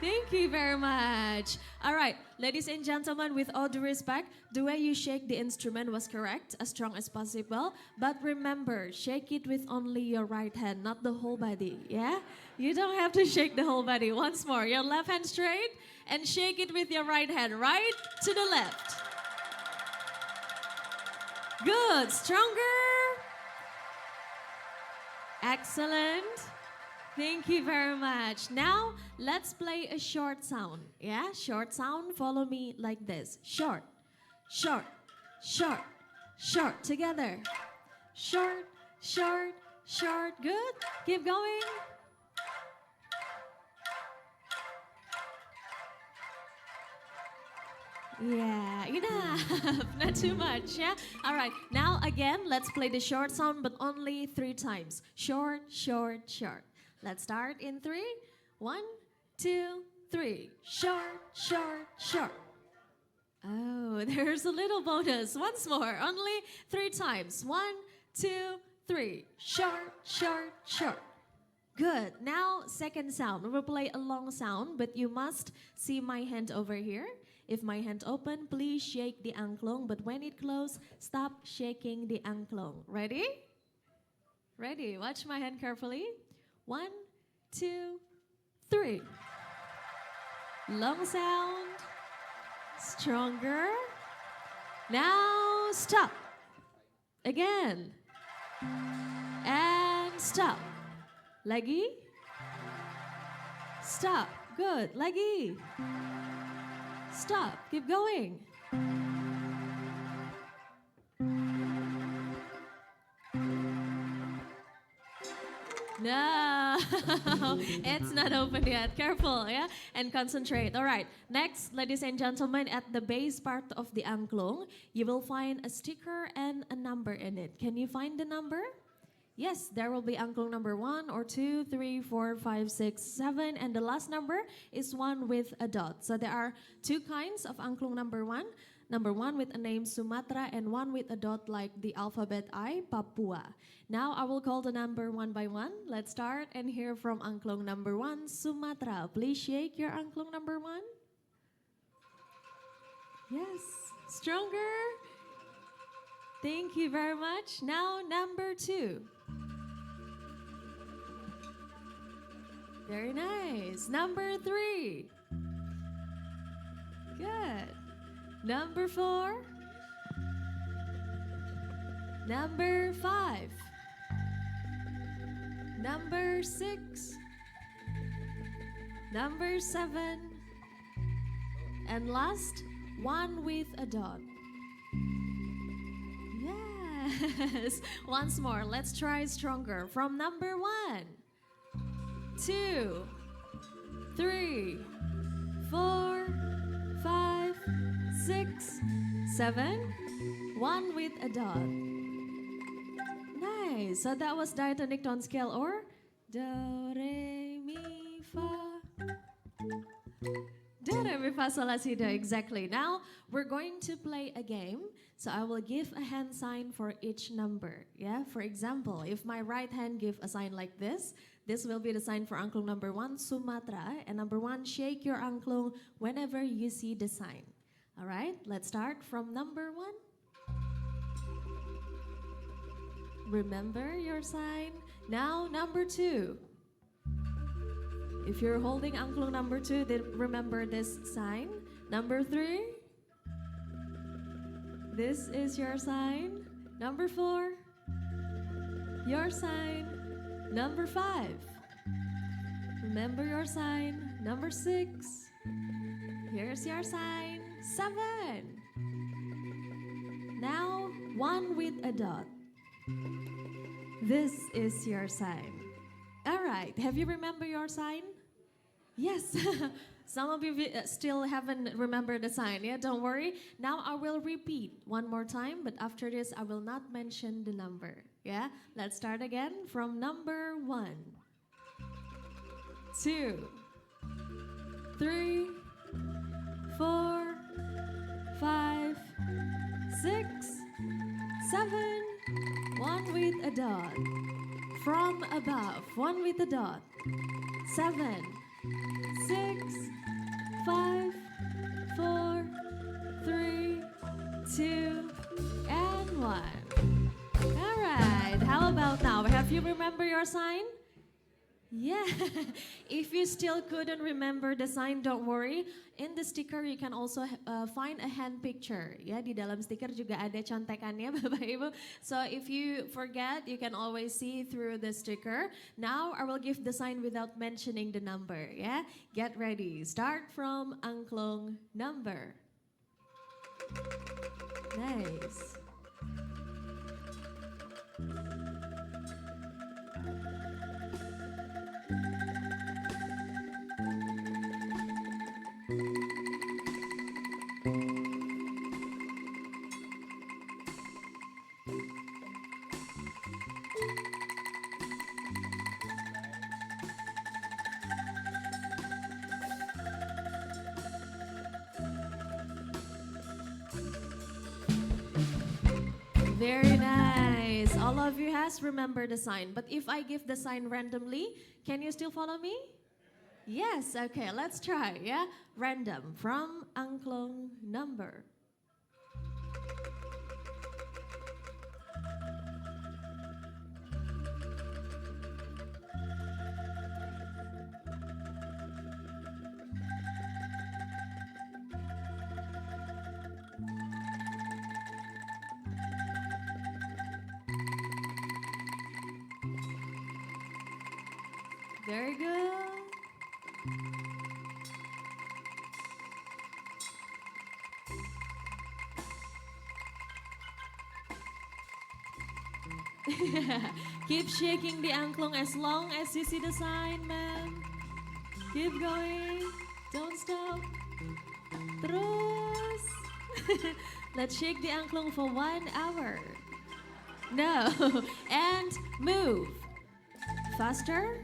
Thank you very much. All right, ladies and gentlemen, with all due respect, the way you shake the instrument was correct, as strong as possible. But remember, shake it with only your right hand, not the whole body, yeah? You don't have to shake the whole body. Once more, your left hand straight and shake it with your right hand, right to the left. Good, stronger. Excellent. Thank you very much. Now, let's play a short sound. Yeah, short sound. Follow me like this. Short, short, short, short. Together. Short, short, short. Good. Keep going. Yeah, enough. Not too much, yeah? All right, now again, let's play the short sound, but only 3 times. Short, short, short. Let's start in 3. 1, 2, 3. Short, short, short. Oh, there's a little bonus. Once more, only 3 times. 1, 2, 3. Short, short, short. Good. Now, second sound. We'll play a long sound, but you must see my hand over here. If my hand open, please shake the angklung, but when it close, stop shaking the angklung. Ready? Ready. Watch my hand carefully. 1, 2, 3. Long sound. Stronger. Now stop. Again. And stop. Lagi. Stop. Good. Lagi. Stop. Keep going. No, it's not open yet. Careful, yeah? And concentrate. All right. Next, ladies and gentlemen, at the base part of the angklung, you will find a sticker and a number in it. Can you find the number? Yes, there will be angklung number 1 or 2, 3, 4, 5, 6, 7, and the last number is 1 with a dot. So there are 2 kinds of angklung number 1. Number 1 with a name Sumatra and 1 with a dot like the alphabet I, Papua. Now I will call the number one by one. Let's start and hear from angklung number 1, Sumatra. Please shake your angklung number 1. Yes, stronger. Thank you very much. Now number 2. Very nice. Number 3. Good. Number 4. Number 5. Number 6. Number 7. And last, 1 with a dot. Yes. Once more, let's try stronger. From number 1. 2, 3, 4, 5, 6, 7, 1 with a dot. Nice. So that was diatonic tone scale or do, re, mi, fa. Do, re, mi, fa, sol, la, si, do. Exactly. Now we're going to play a game. So I will give a hand sign for each number. Yeah. For example, if my right hand give a sign like this, This will be the sign for angklung number 1, Sumatra. And number 1, shake your angklung whenever you see the sign. All right, let's start from number 1. Remember your sign. Now, number 2. If you're holding angklung number 2, then remember this sign. Number 3. This is your sign. Number 4. Your sign. Number 5. Remember your sign. Number 6. Here's your sign. 7. Now, 1 with a dot. This is your sign. All right, have you remember your sign? Yes, some of you still haven't remembered the sign. Yeah, don't worry. Now I will repeat one more time, but after this I will not mention the number. Yeah, let's start again from number 1, 2, 3, 4, 5, 6, 7, 1 with a dot. From above, 1 with a dot. 7, 6, 5, 4, 3, 2, and 1. All right, how about now? Have you remember your sign? Yeah, if you still couldn't remember the sign, don't worry. In the sticker, you can also find a hand picture. Ya, di dalam stiker juga ada contekannya, Bapak Ibu. So if you forget, you can always see through the sticker. Now, I will give the sign without mentioning the number. Yeah, get ready. Start from angklung number. Nice. Very nice. All of you has remembered the sign. But if I give the sign randomly, can you still follow me? Yes, okay, let's try, yeah? Random, from angklung number. Very good. Keep shaking the angklung as long as you see the sign, man. Keep going. Don't stop. Terus. Let's shake the angklung for 1 hour. No. And move. Faster.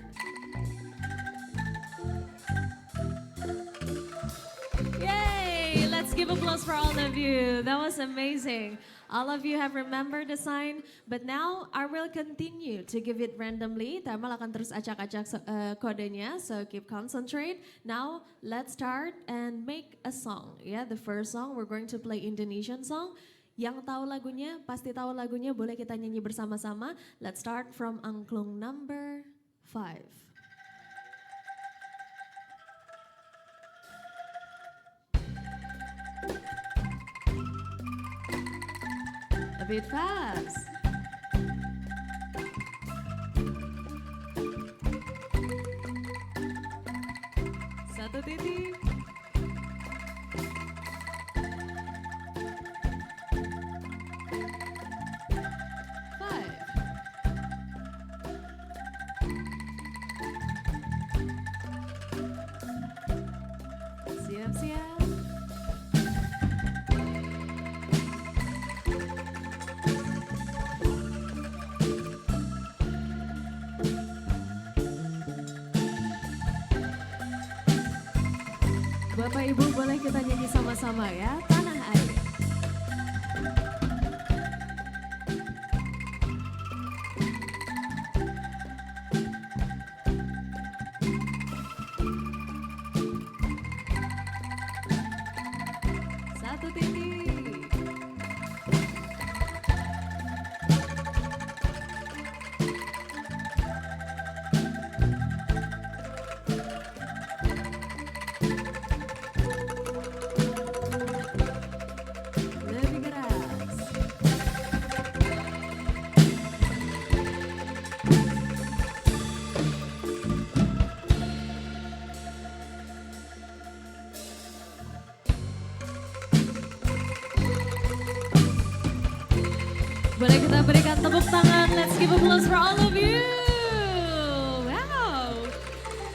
Yay! Let's give applause for all of you. That was amazing. All of you have remembered the sign, but now I will continue to give it randomly. Tema akan terus acak-acak kodenya, so keep concentrate. Now, let's start and make a song. Yeah, the first song, we're going to play Indonesian song. Yang tahu lagunya, pasti tahu lagunya, boleh kita nyanyi bersama-sama. Let's start from angklung number 5. A bit fast. Satu titik. Siap-siap. Bapak Ibu boleh kita nyanyi sama-sama ya, Tanah Air. satu titik. Lebih keras. Boleh kita berikan tepuk tangan. Let's give applause for all of you. Wow.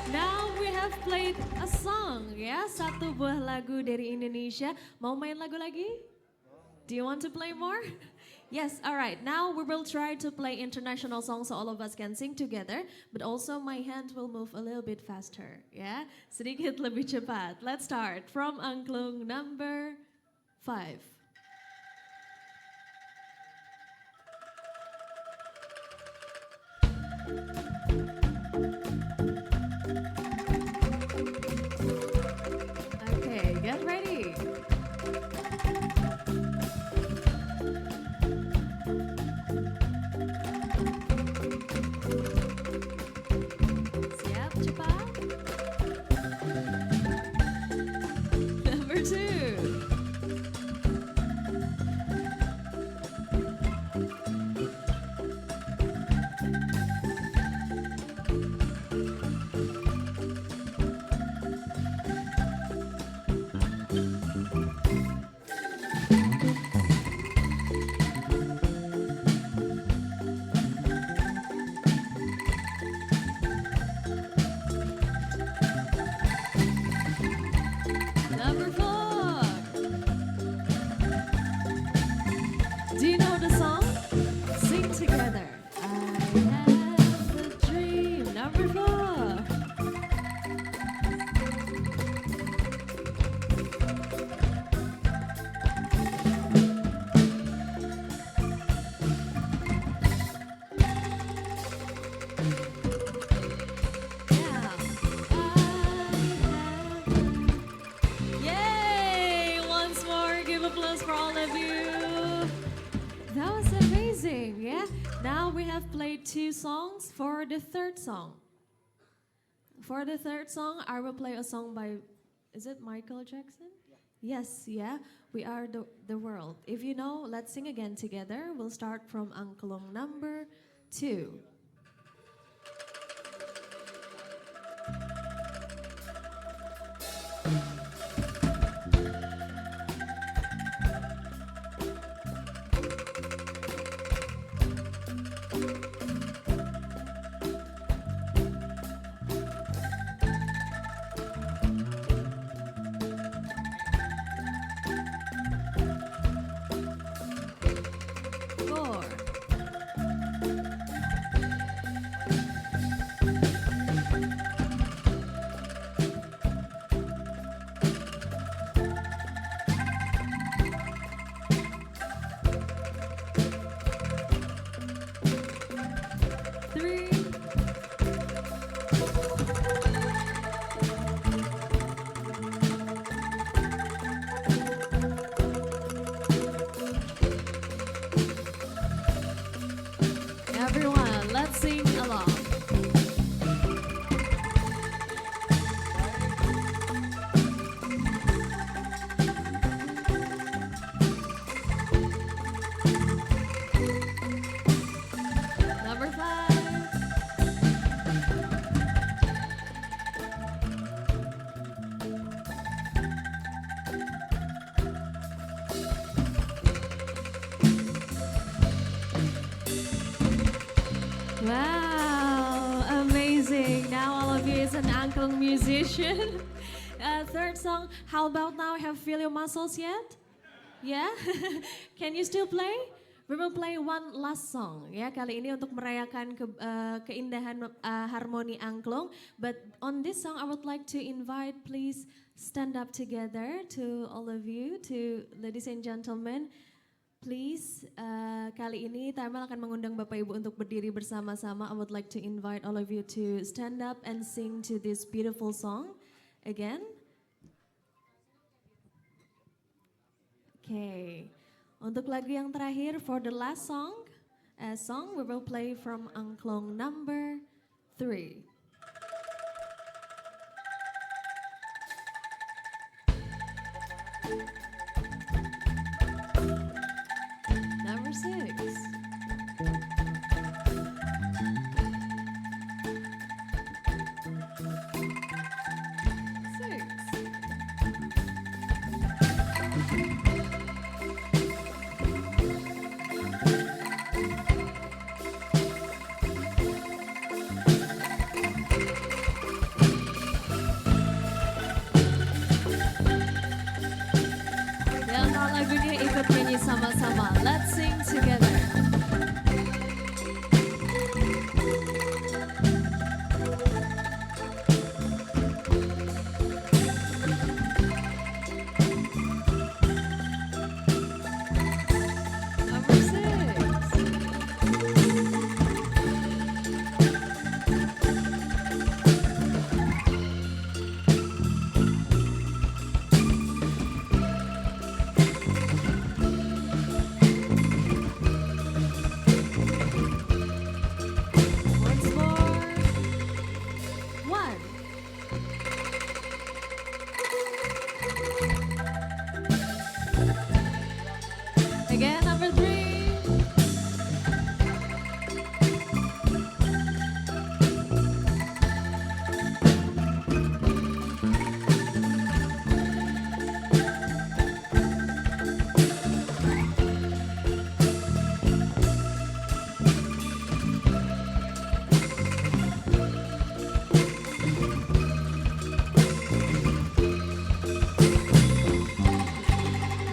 Now we have played a song, ya. Satu buah lagu dari Indonesia. Mau main lagu lagi? Do you want to play more? Yes, all right. Now we will try to play international songs so all of us can sing together. But also my hand will move a little bit faster, ya. Sedikit lebih cepat. Let's start from angklung number 5. Okay, get ready. Siap, cepat. Number 2. Number 4. Do you know the song? Sing together. I have a dream. Number 4. Yeah. Yay! Once more, give applause for all of you. That was amazing, yeah? Now we have played 2 songs for the third song. For the third song, I will play a song by, is it Michael Jackson? Yes, yeah. We are the world. If you know, let's sing again together. We'll start from angklung number 2. Four. Three. Everyone, let's sing along. Number 5. Wow, amazing. Now all of you is an angklung musician. Third song, how about now? Have feel your muscles yet? Yeah? Can you still play? We will play one last song ya kali ini untuk merayakan keindahan harmoni angklung. But on this song I would like to invite, please stand up together to all of you, to ladies and gentlemen. Please, kali ini Tema akan mengundang Bapak Ibu untuk berdiri bersama-sama. I would like to invite all of you to stand up and sing to this beautiful song again. Okay. Untuk lagu yang terakhir, for the last song we will play from angklung number 3. Number 6. Yang tahu lagunya ikut nyanyi sama-sama. Let's sing together. Number 6. Once more. 1. Again, number 3.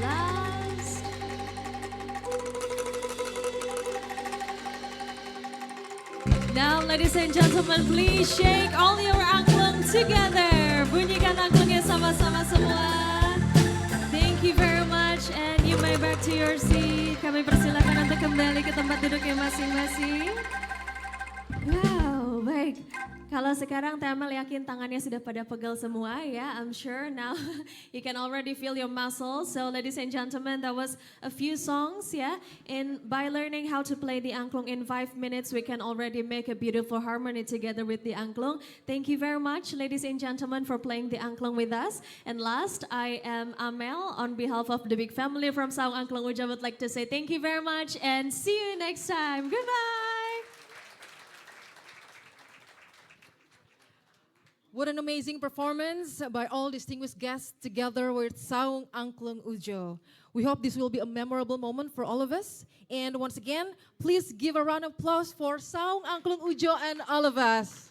Last. Now, ladies and gentlemen, please shake all your angklung together. Bunyikan angklungnya sama-sama semua. Thank you very much, and you may back to your seat. Kami persilakan untuk kembali ke tempat duduknya masing-masing. Wow, baik. Kalau sekarang Tema yakin tangannya sudah pada pegel semua ya, I'm sure now you can already feel your muscles. So ladies and gentlemen, that was a few songs ya. And by learning how to play the angklung in 5 minutes, we can already make a beautiful harmony together with the angklung. Thank you very much, ladies and gentlemen, for playing the angklung with us. And last, I am Amel. On behalf of the big family from Saung Angklung Uja, would like to say thank you very much and see you next time. Goodbye. What an amazing performance by all distinguished guests together with Saung Angklung Ujo. We hope this will be a memorable moment for all of us. And once again, please give a round of applause for Saung Angklung Ujo and all of us.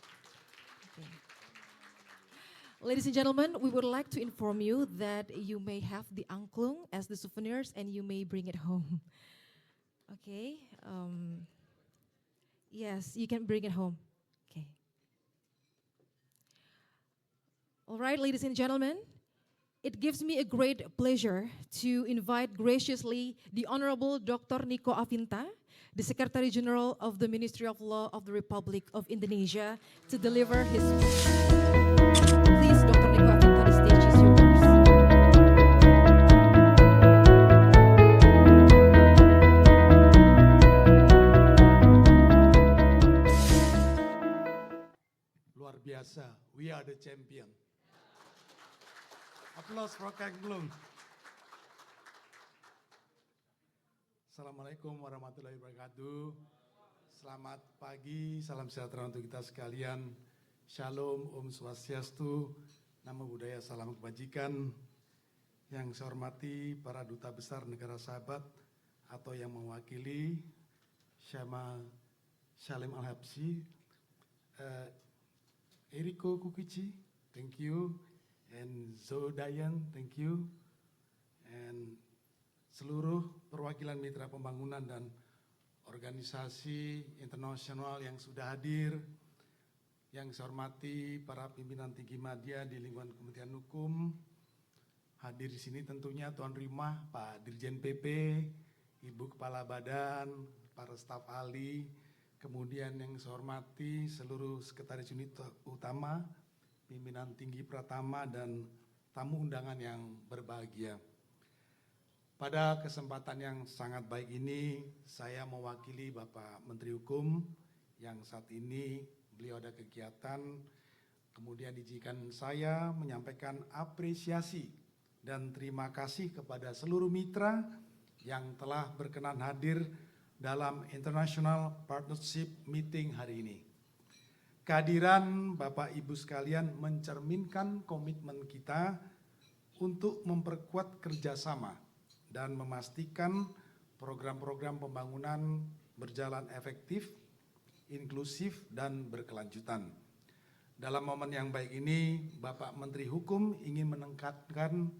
Okay. Ladies and gentlemen, we would like to inform you that you may have the angklung as the souvenirs and you may bring it home. Okay. Yes, you can bring it home. Okay. All right, ladies and gentlemen, it gives me a great pleasure to invite graciously the Honorable Dr. Niko Afinta, the Secretary General of the Ministry of Law of the Republic of Indonesia, to deliver his speech. Please, Dr. Niko Afinta, the stage is yours. Luar biasa, we are the champion. Applause for Angklung. Assalamualaikum warahmatullahi wabarakatuh. Selamat pagi, salam sejahtera untuk kita sekalian. Shalom, Om Swastiastu, Namo Buddhaya, salam kebajikan. Yang saya hormati para duta besar negara sahabat atau yang mewakili Syama Salim Al-Habsyi, Eriko Kukici, thank you. And Zodayan, thank you. And seluruh perwakilan mitra pembangunan dan organisasi internasional yang sudah hadir, yang saya hormati para pimpinan tinggi media di lingkungan Kementerian Hukum, hadir di sini tentunya tuan rumah Pak Dirjen PP, Ibu Kepala Badan, para staf ahli, kemudian yang saya hormati seluruh sekretaris unit utama, pimpinan tinggi Pratama dan tamu undangan yang berbahagia. Pada kesempatan yang sangat baik ini, saya mewakili Bapak Menteri Hukum yang saat ini beliau ada kegiatan, kemudian izinkan saya menyampaikan apresiasi dan terima kasih kepada seluruh mitra yang telah berkenan hadir dalam International Partnership Meeting hari ini. Kehadiran Bapak Ibu sekalian mencerminkan komitmen kita untuk memperkuat kerjasama dan memastikan program-program pembangunan berjalan efektif, inklusif, dan berkelanjutan. Dalam momen yang baik ini, Bapak Menteri Hukum ingin menekankan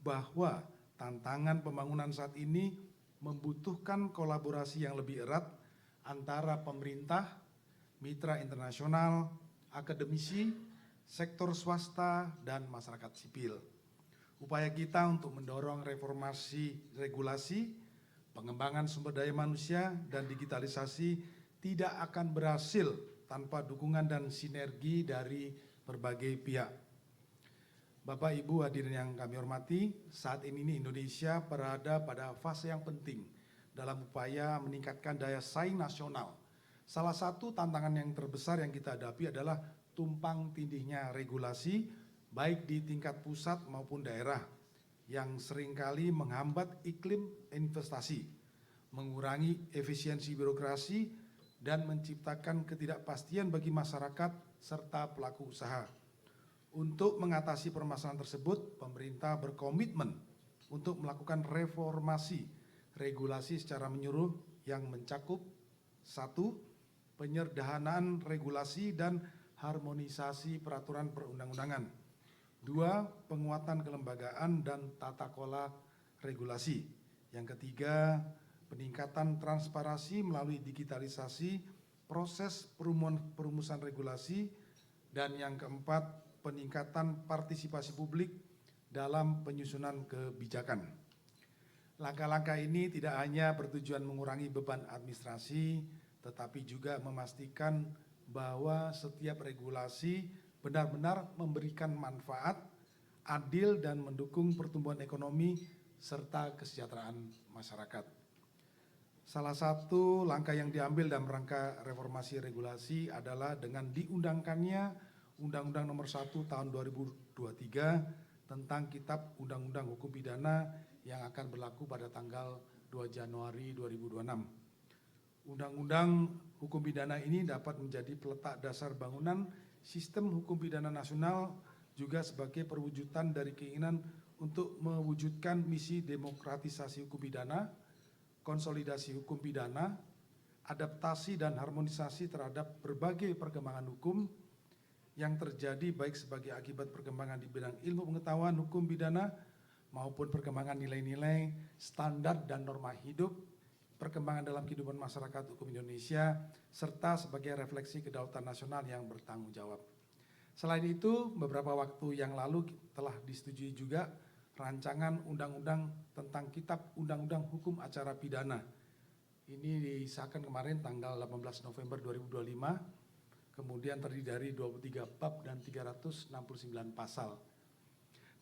bahwa tantangan pembangunan saat ini membutuhkan kolaborasi yang lebih erat antara pemerintah, mitra internasional, akademisi, sektor swasta, dan masyarakat sipil. Upaya kita untuk mendorong reformasi regulasi, pengembangan sumber daya manusia, dan digitalisasi tidak akan berhasil tanpa dukungan dan sinergi dari berbagai pihak. Bapak Ibu hadirin yang kami hormati, saat ini Indonesia berada pada fase yang penting dalam upaya meningkatkan daya saing nasional. Salah satu tantangan yang terbesar yang kita hadapi adalah tumpang tindihnya regulasi baik di tingkat pusat maupun daerah yang seringkali menghambat iklim investasi, mengurangi efisiensi birokrasi, dan menciptakan ketidakpastian bagi masyarakat serta pelaku usaha. Untuk mengatasi permasalahan tersebut, pemerintah berkomitmen untuk melakukan reformasi regulasi secara menyeluruh yang mencakup 1. Penyederhanaan regulasi dan harmonisasi peraturan perundang-undangan. 2. Penguatan kelembagaan dan tata kelola regulasi. Yang ketiga, peningkatan transparansi melalui digitalisasi proses perumusan regulasi. Dan yang keempat, peningkatan partisipasi publik dalam penyusunan kebijakan. Langkah-langkah ini tidak hanya bertujuan mengurangi beban administrasi, tetapi juga memastikan bahwa setiap regulasi benar-benar memberikan manfaat, adil, dan mendukung pertumbuhan ekonomi serta kesejahteraan masyarakat. Salah satu langkah yang diambil dalam rangka reformasi regulasi adalah dengan diundangkannya Undang-Undang Nomor 1 Tahun 2023 tentang Kitab Undang-Undang Hukum Pidana yang akan berlaku pada tanggal 2 Januari 2026. Undang-Undang Hukum Pidana ini dapat menjadi peletak dasar bangunan sistem hukum pidana nasional, juga sebagai perwujudan dari keinginan untuk mewujudkan misi demokratisasi hukum pidana, konsolidasi hukum pidana, adaptasi dan harmonisasi terhadap berbagai perkembangan hukum yang terjadi baik sebagai akibat perkembangan di bidang ilmu pengetahuan hukum pidana maupun perkembangan nilai-nilai, standar dan norma hidup, perkembangan dalam kehidupan masyarakat hukum Indonesia, serta sebagai refleksi kedaulatan nasional yang bertanggung jawab. Selain itu, beberapa waktu yang lalu telah disetujui juga rancangan undang-undang tentang Kitab Undang-Undang Hukum Acara Pidana. Ini disahkan kemarin tanggal 18 November 2025, kemudian terdiri dari 23 bab dan 369 pasal.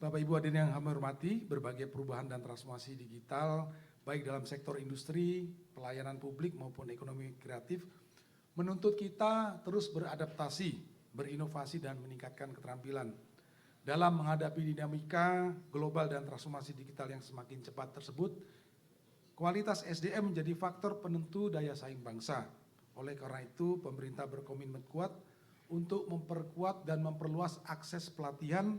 Bapak Ibu hadirin yang kami hormati, berbagai perubahan dan transformasi digital baik dalam sektor industri, pelayanan publik maupun ekonomi kreatif menuntut kita terus beradaptasi, berinovasi dan meningkatkan keterampilan. Dalam menghadapi dinamika global dan transformasi digital yang semakin cepat tersebut, kualitas SDM menjadi faktor penentu daya saing bangsa. Oleh karena itu, pemerintah berkomitmen kuat untuk memperkuat dan memperluas akses pelatihan,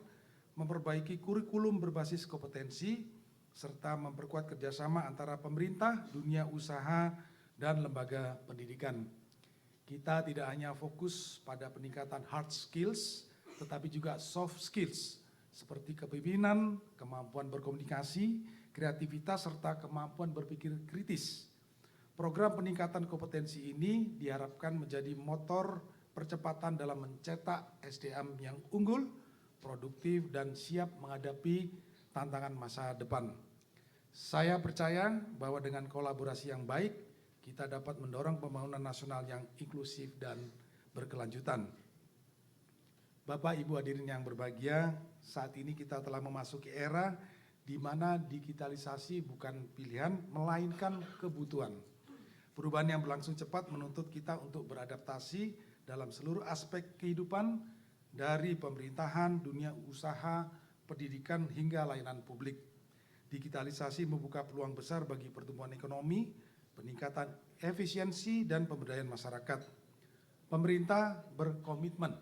memperbaiki kurikulum berbasis kompetensi, serta memperkuat kerjasama antara pemerintah, dunia usaha, dan lembaga pendidikan. Kita tidak hanya fokus pada peningkatan hard skills, tetapi juga soft skills, seperti kepemimpinan, kemampuan berkomunikasi, kreativitas, serta kemampuan berpikir kritis. Program peningkatan kompetensi ini diharapkan menjadi motor percepatan dalam mencetak SDM yang unggul, produktif, dan siap menghadapi tantangan masa depan. Saya percaya bahwa dengan kolaborasi yang baik, kita dapat mendorong pembangunan nasional yang inklusif dan berkelanjutan. Bapak Ibu hadirin yang berbahagia, saat ini kita telah memasuki era di mana digitalisasi bukan pilihan, melainkan kebutuhan. Perubahan yang berlangsung cepat menuntut kita untuk beradaptasi dalam seluruh aspek kehidupan, dari pemerintahan, dunia usaha, pendidikan, hingga layanan publik. Digitalisasi membuka peluang besar bagi pertumbuhan ekonomi, peningkatan efisiensi, dan pemberdayaan masyarakat. Pemerintah berkomitmen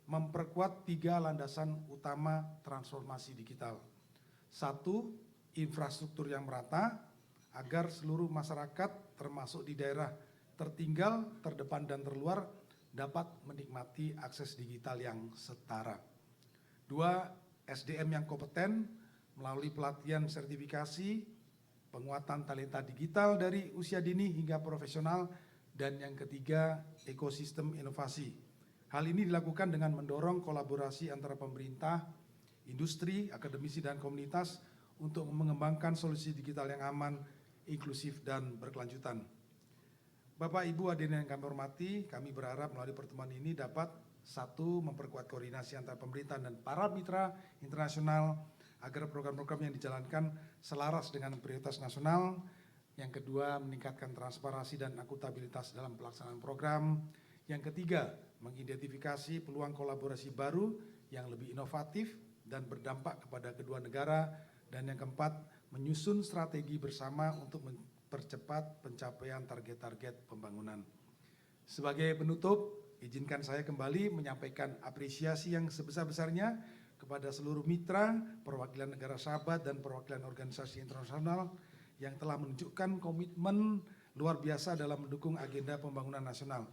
memperkuat 3 landasan utama transformasi digital. 1. Infrastruktur yang merata agar seluruh masyarakat termasuk di daerah tertinggal, terdepan, dan terluar dapat menikmati akses digital yang setara. 2. SDM yang kompeten melalui pelatihan sertifikasi, penguatan talenta digital dari usia dini hingga profesional, dan yang ketiga, ekosistem inovasi. Hal ini dilakukan dengan mendorong kolaborasi antara pemerintah, industri, akademisi, dan komunitas untuk mengembangkan solusi digital yang aman, inklusif, dan berkelanjutan. Bapak, Ibu, hadirin yang kami hormati, kami berharap melalui pertemuan ini dapat 1. Memperkuat koordinasi antara pemerintah dan para mitra internasional agar program-program yang dijalankan selaras dengan prioritas nasional. Yang kedua, meningkatkan transparansi dan akuntabilitas dalam pelaksanaan program. Yang ketiga, mengidentifikasi peluang kolaborasi baru yang lebih inovatif dan berdampak kepada kedua negara. Dan yang keempat, menyusun strategi bersama untuk mempercepat pencapaian target-target pembangunan. Sebagai penutup, izinkan saya kembali menyampaikan apresiasi yang sebesar-besarnya kepada seluruh mitra, perwakilan negara sahabat, dan perwakilan organisasi internasional yang telah menunjukkan komitmen luar biasa dalam mendukung agenda pembangunan nasional.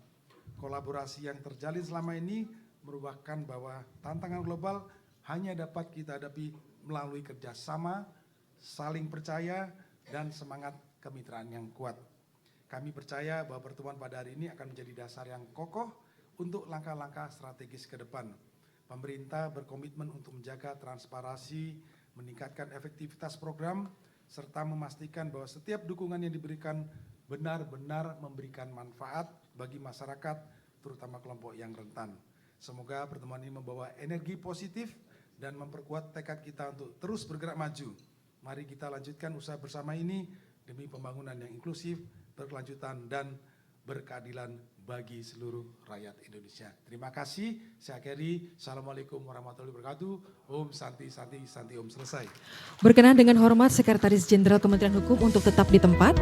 Kolaborasi yang terjalin selama ini merupakan bahwa tantangan global hanya dapat kita hadapi melalui kerjasama, saling percaya, dan semangat kemitraan yang kuat. Kami percaya bahwa pertemuan pada hari ini akan menjadi dasar yang kokoh untuk langkah-langkah strategis ke depan. Pemerintah berkomitmen untuk menjaga transparansi, meningkatkan efektivitas program, serta memastikan bahwa setiap dukungan yang diberikan benar-benar memberikan manfaat bagi masyarakat, terutama kelompok yang rentan. Semoga pertemuan ini membawa energi positif dan memperkuat tekad kita untuk terus bergerak maju. Mari kita lanjutkan usaha bersama ini demi pembangunan yang inklusif, berkelanjutan, dan berkeadilan bagi seluruh rakyat Indonesia. Terima kasih. Saya akhiri. Assalamualaikum warahmatullahi wabarakatuh. Om Santi Santi Santi Om. Selesai. Berkenan dengan hormat Sekretaris Jenderal Kementerian Hukum untuk tetap di tempat.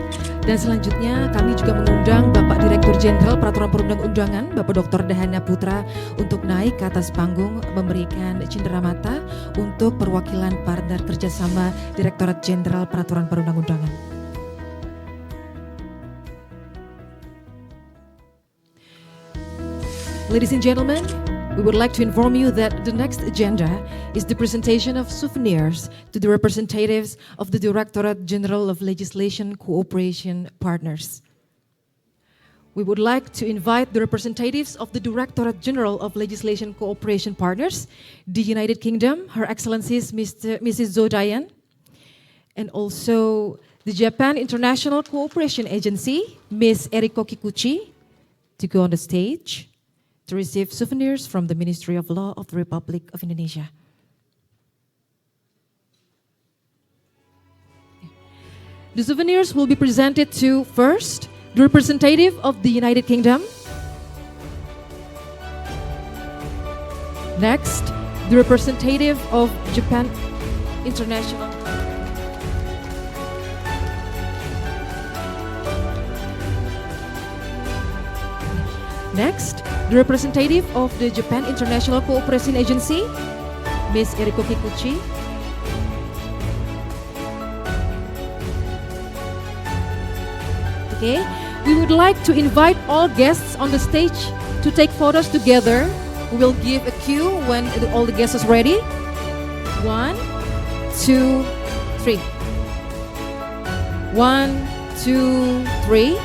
Dan selanjutnya kami juga mengundang Bapak Direktur Jenderal Peraturan Perundang-undangan, Bapak Dr. Dahana Putra, untuk naik ke atas panggung memberikan cenderamata untuk perwakilan partner kerjasama Direktorat Jenderal Peraturan Perundang-undangan. Ladies and gentlemen, we would like to inform you that the next agenda is the presentation of souvenirs to the representatives of the Direktorat Jenderal of Legislation Cooperation Partners. We would like to invite the representatives of the Direktorat Jenderal of Legislation Cooperation Partners, the United Kingdom, Her Excellencies Mrs. Zodayan, and also the Japan International Cooperation Agency, Ms. Eriko Kikuchi, to go on the stage to receive souvenirs from the Ministry of Law of the Republic of Indonesia. The souvenirs will be presented to, first, the representative of the United Kingdom. Next, the representative of Japan International. Next, the representative of the Japan International Cooperation Agency, Ms. Eriko Kikuchi. Okay, we would like to invite all guests on the stage to take photos together. We will give a cue when all the guests are ready. 1, 2, 3. 1, 2, 3.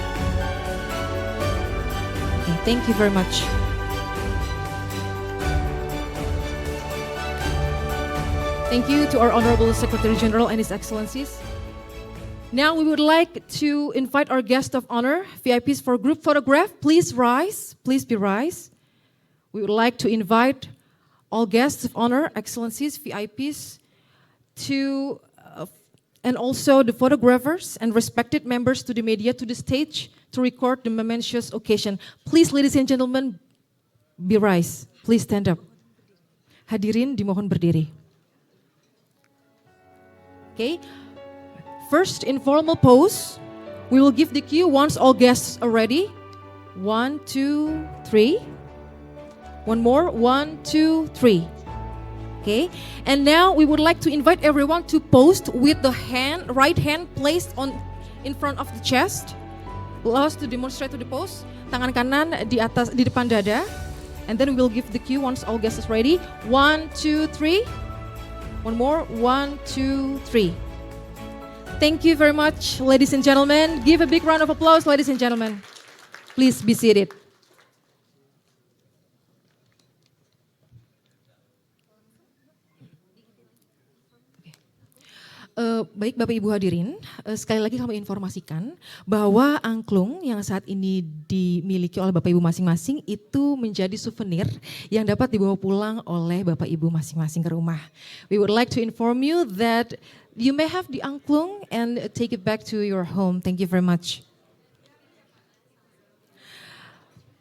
Thank you very much. Thank you to our Honorable Secretary General and His Excellencies. Now we would like to invite our guest of honor, VIPs for group photograph. Please rise. Please be rise. We would like to invite all guests of honor, Excellencies, VIPs, to and also the photographers and respected members to the media to the stage to record the momentous occasion. Please, ladies and gentlemen, be rise. Please stand up. Hadirin dimohon berdiri. Okay. First, informal pose. We will give the cue once all guests are ready. 1, 2, 3. One more. 1, 2, 3. Okay. And now we would like to invite everyone to pose with the right hand placed in front of the chest. Allow us to demonstrate to the pose. Tangan kanan di depan dada. And then we will give the cue once all guests is ready. 1, 2, 3. One more. 1, 2, 3. Thank you very much, ladies and gentlemen. Give a big round of applause, ladies and gentlemen. Please be seated. Baik Bapak Ibu hadirin, sekali lagi kami informasikan bahwa angklung yang saat ini dimiliki oleh Bapak Ibu masing-masing itu menjadi souvenir yang dapat dibawa pulang oleh Bapak Ibu masing-masing ke rumah. We would like to inform you that you may have the angklung and take it back to your home. Thank you very much.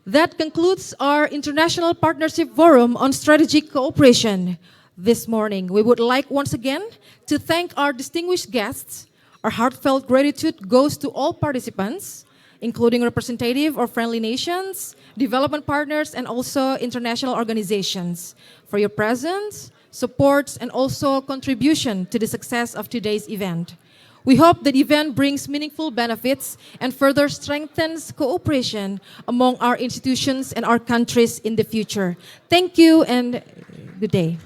That concludes our International Partnership Forum on Strategic Cooperation. This morning, we would like once again to thank our distinguished guests. Our heartfelt gratitude goes to all participants, including representative of friendly nations, development partners, and also international organizations, for your presence, support, and also contribution to the success of today's event. We hope that event brings meaningful benefits and further strengthens cooperation among our institutions and our countries in the future. Thank you and good day.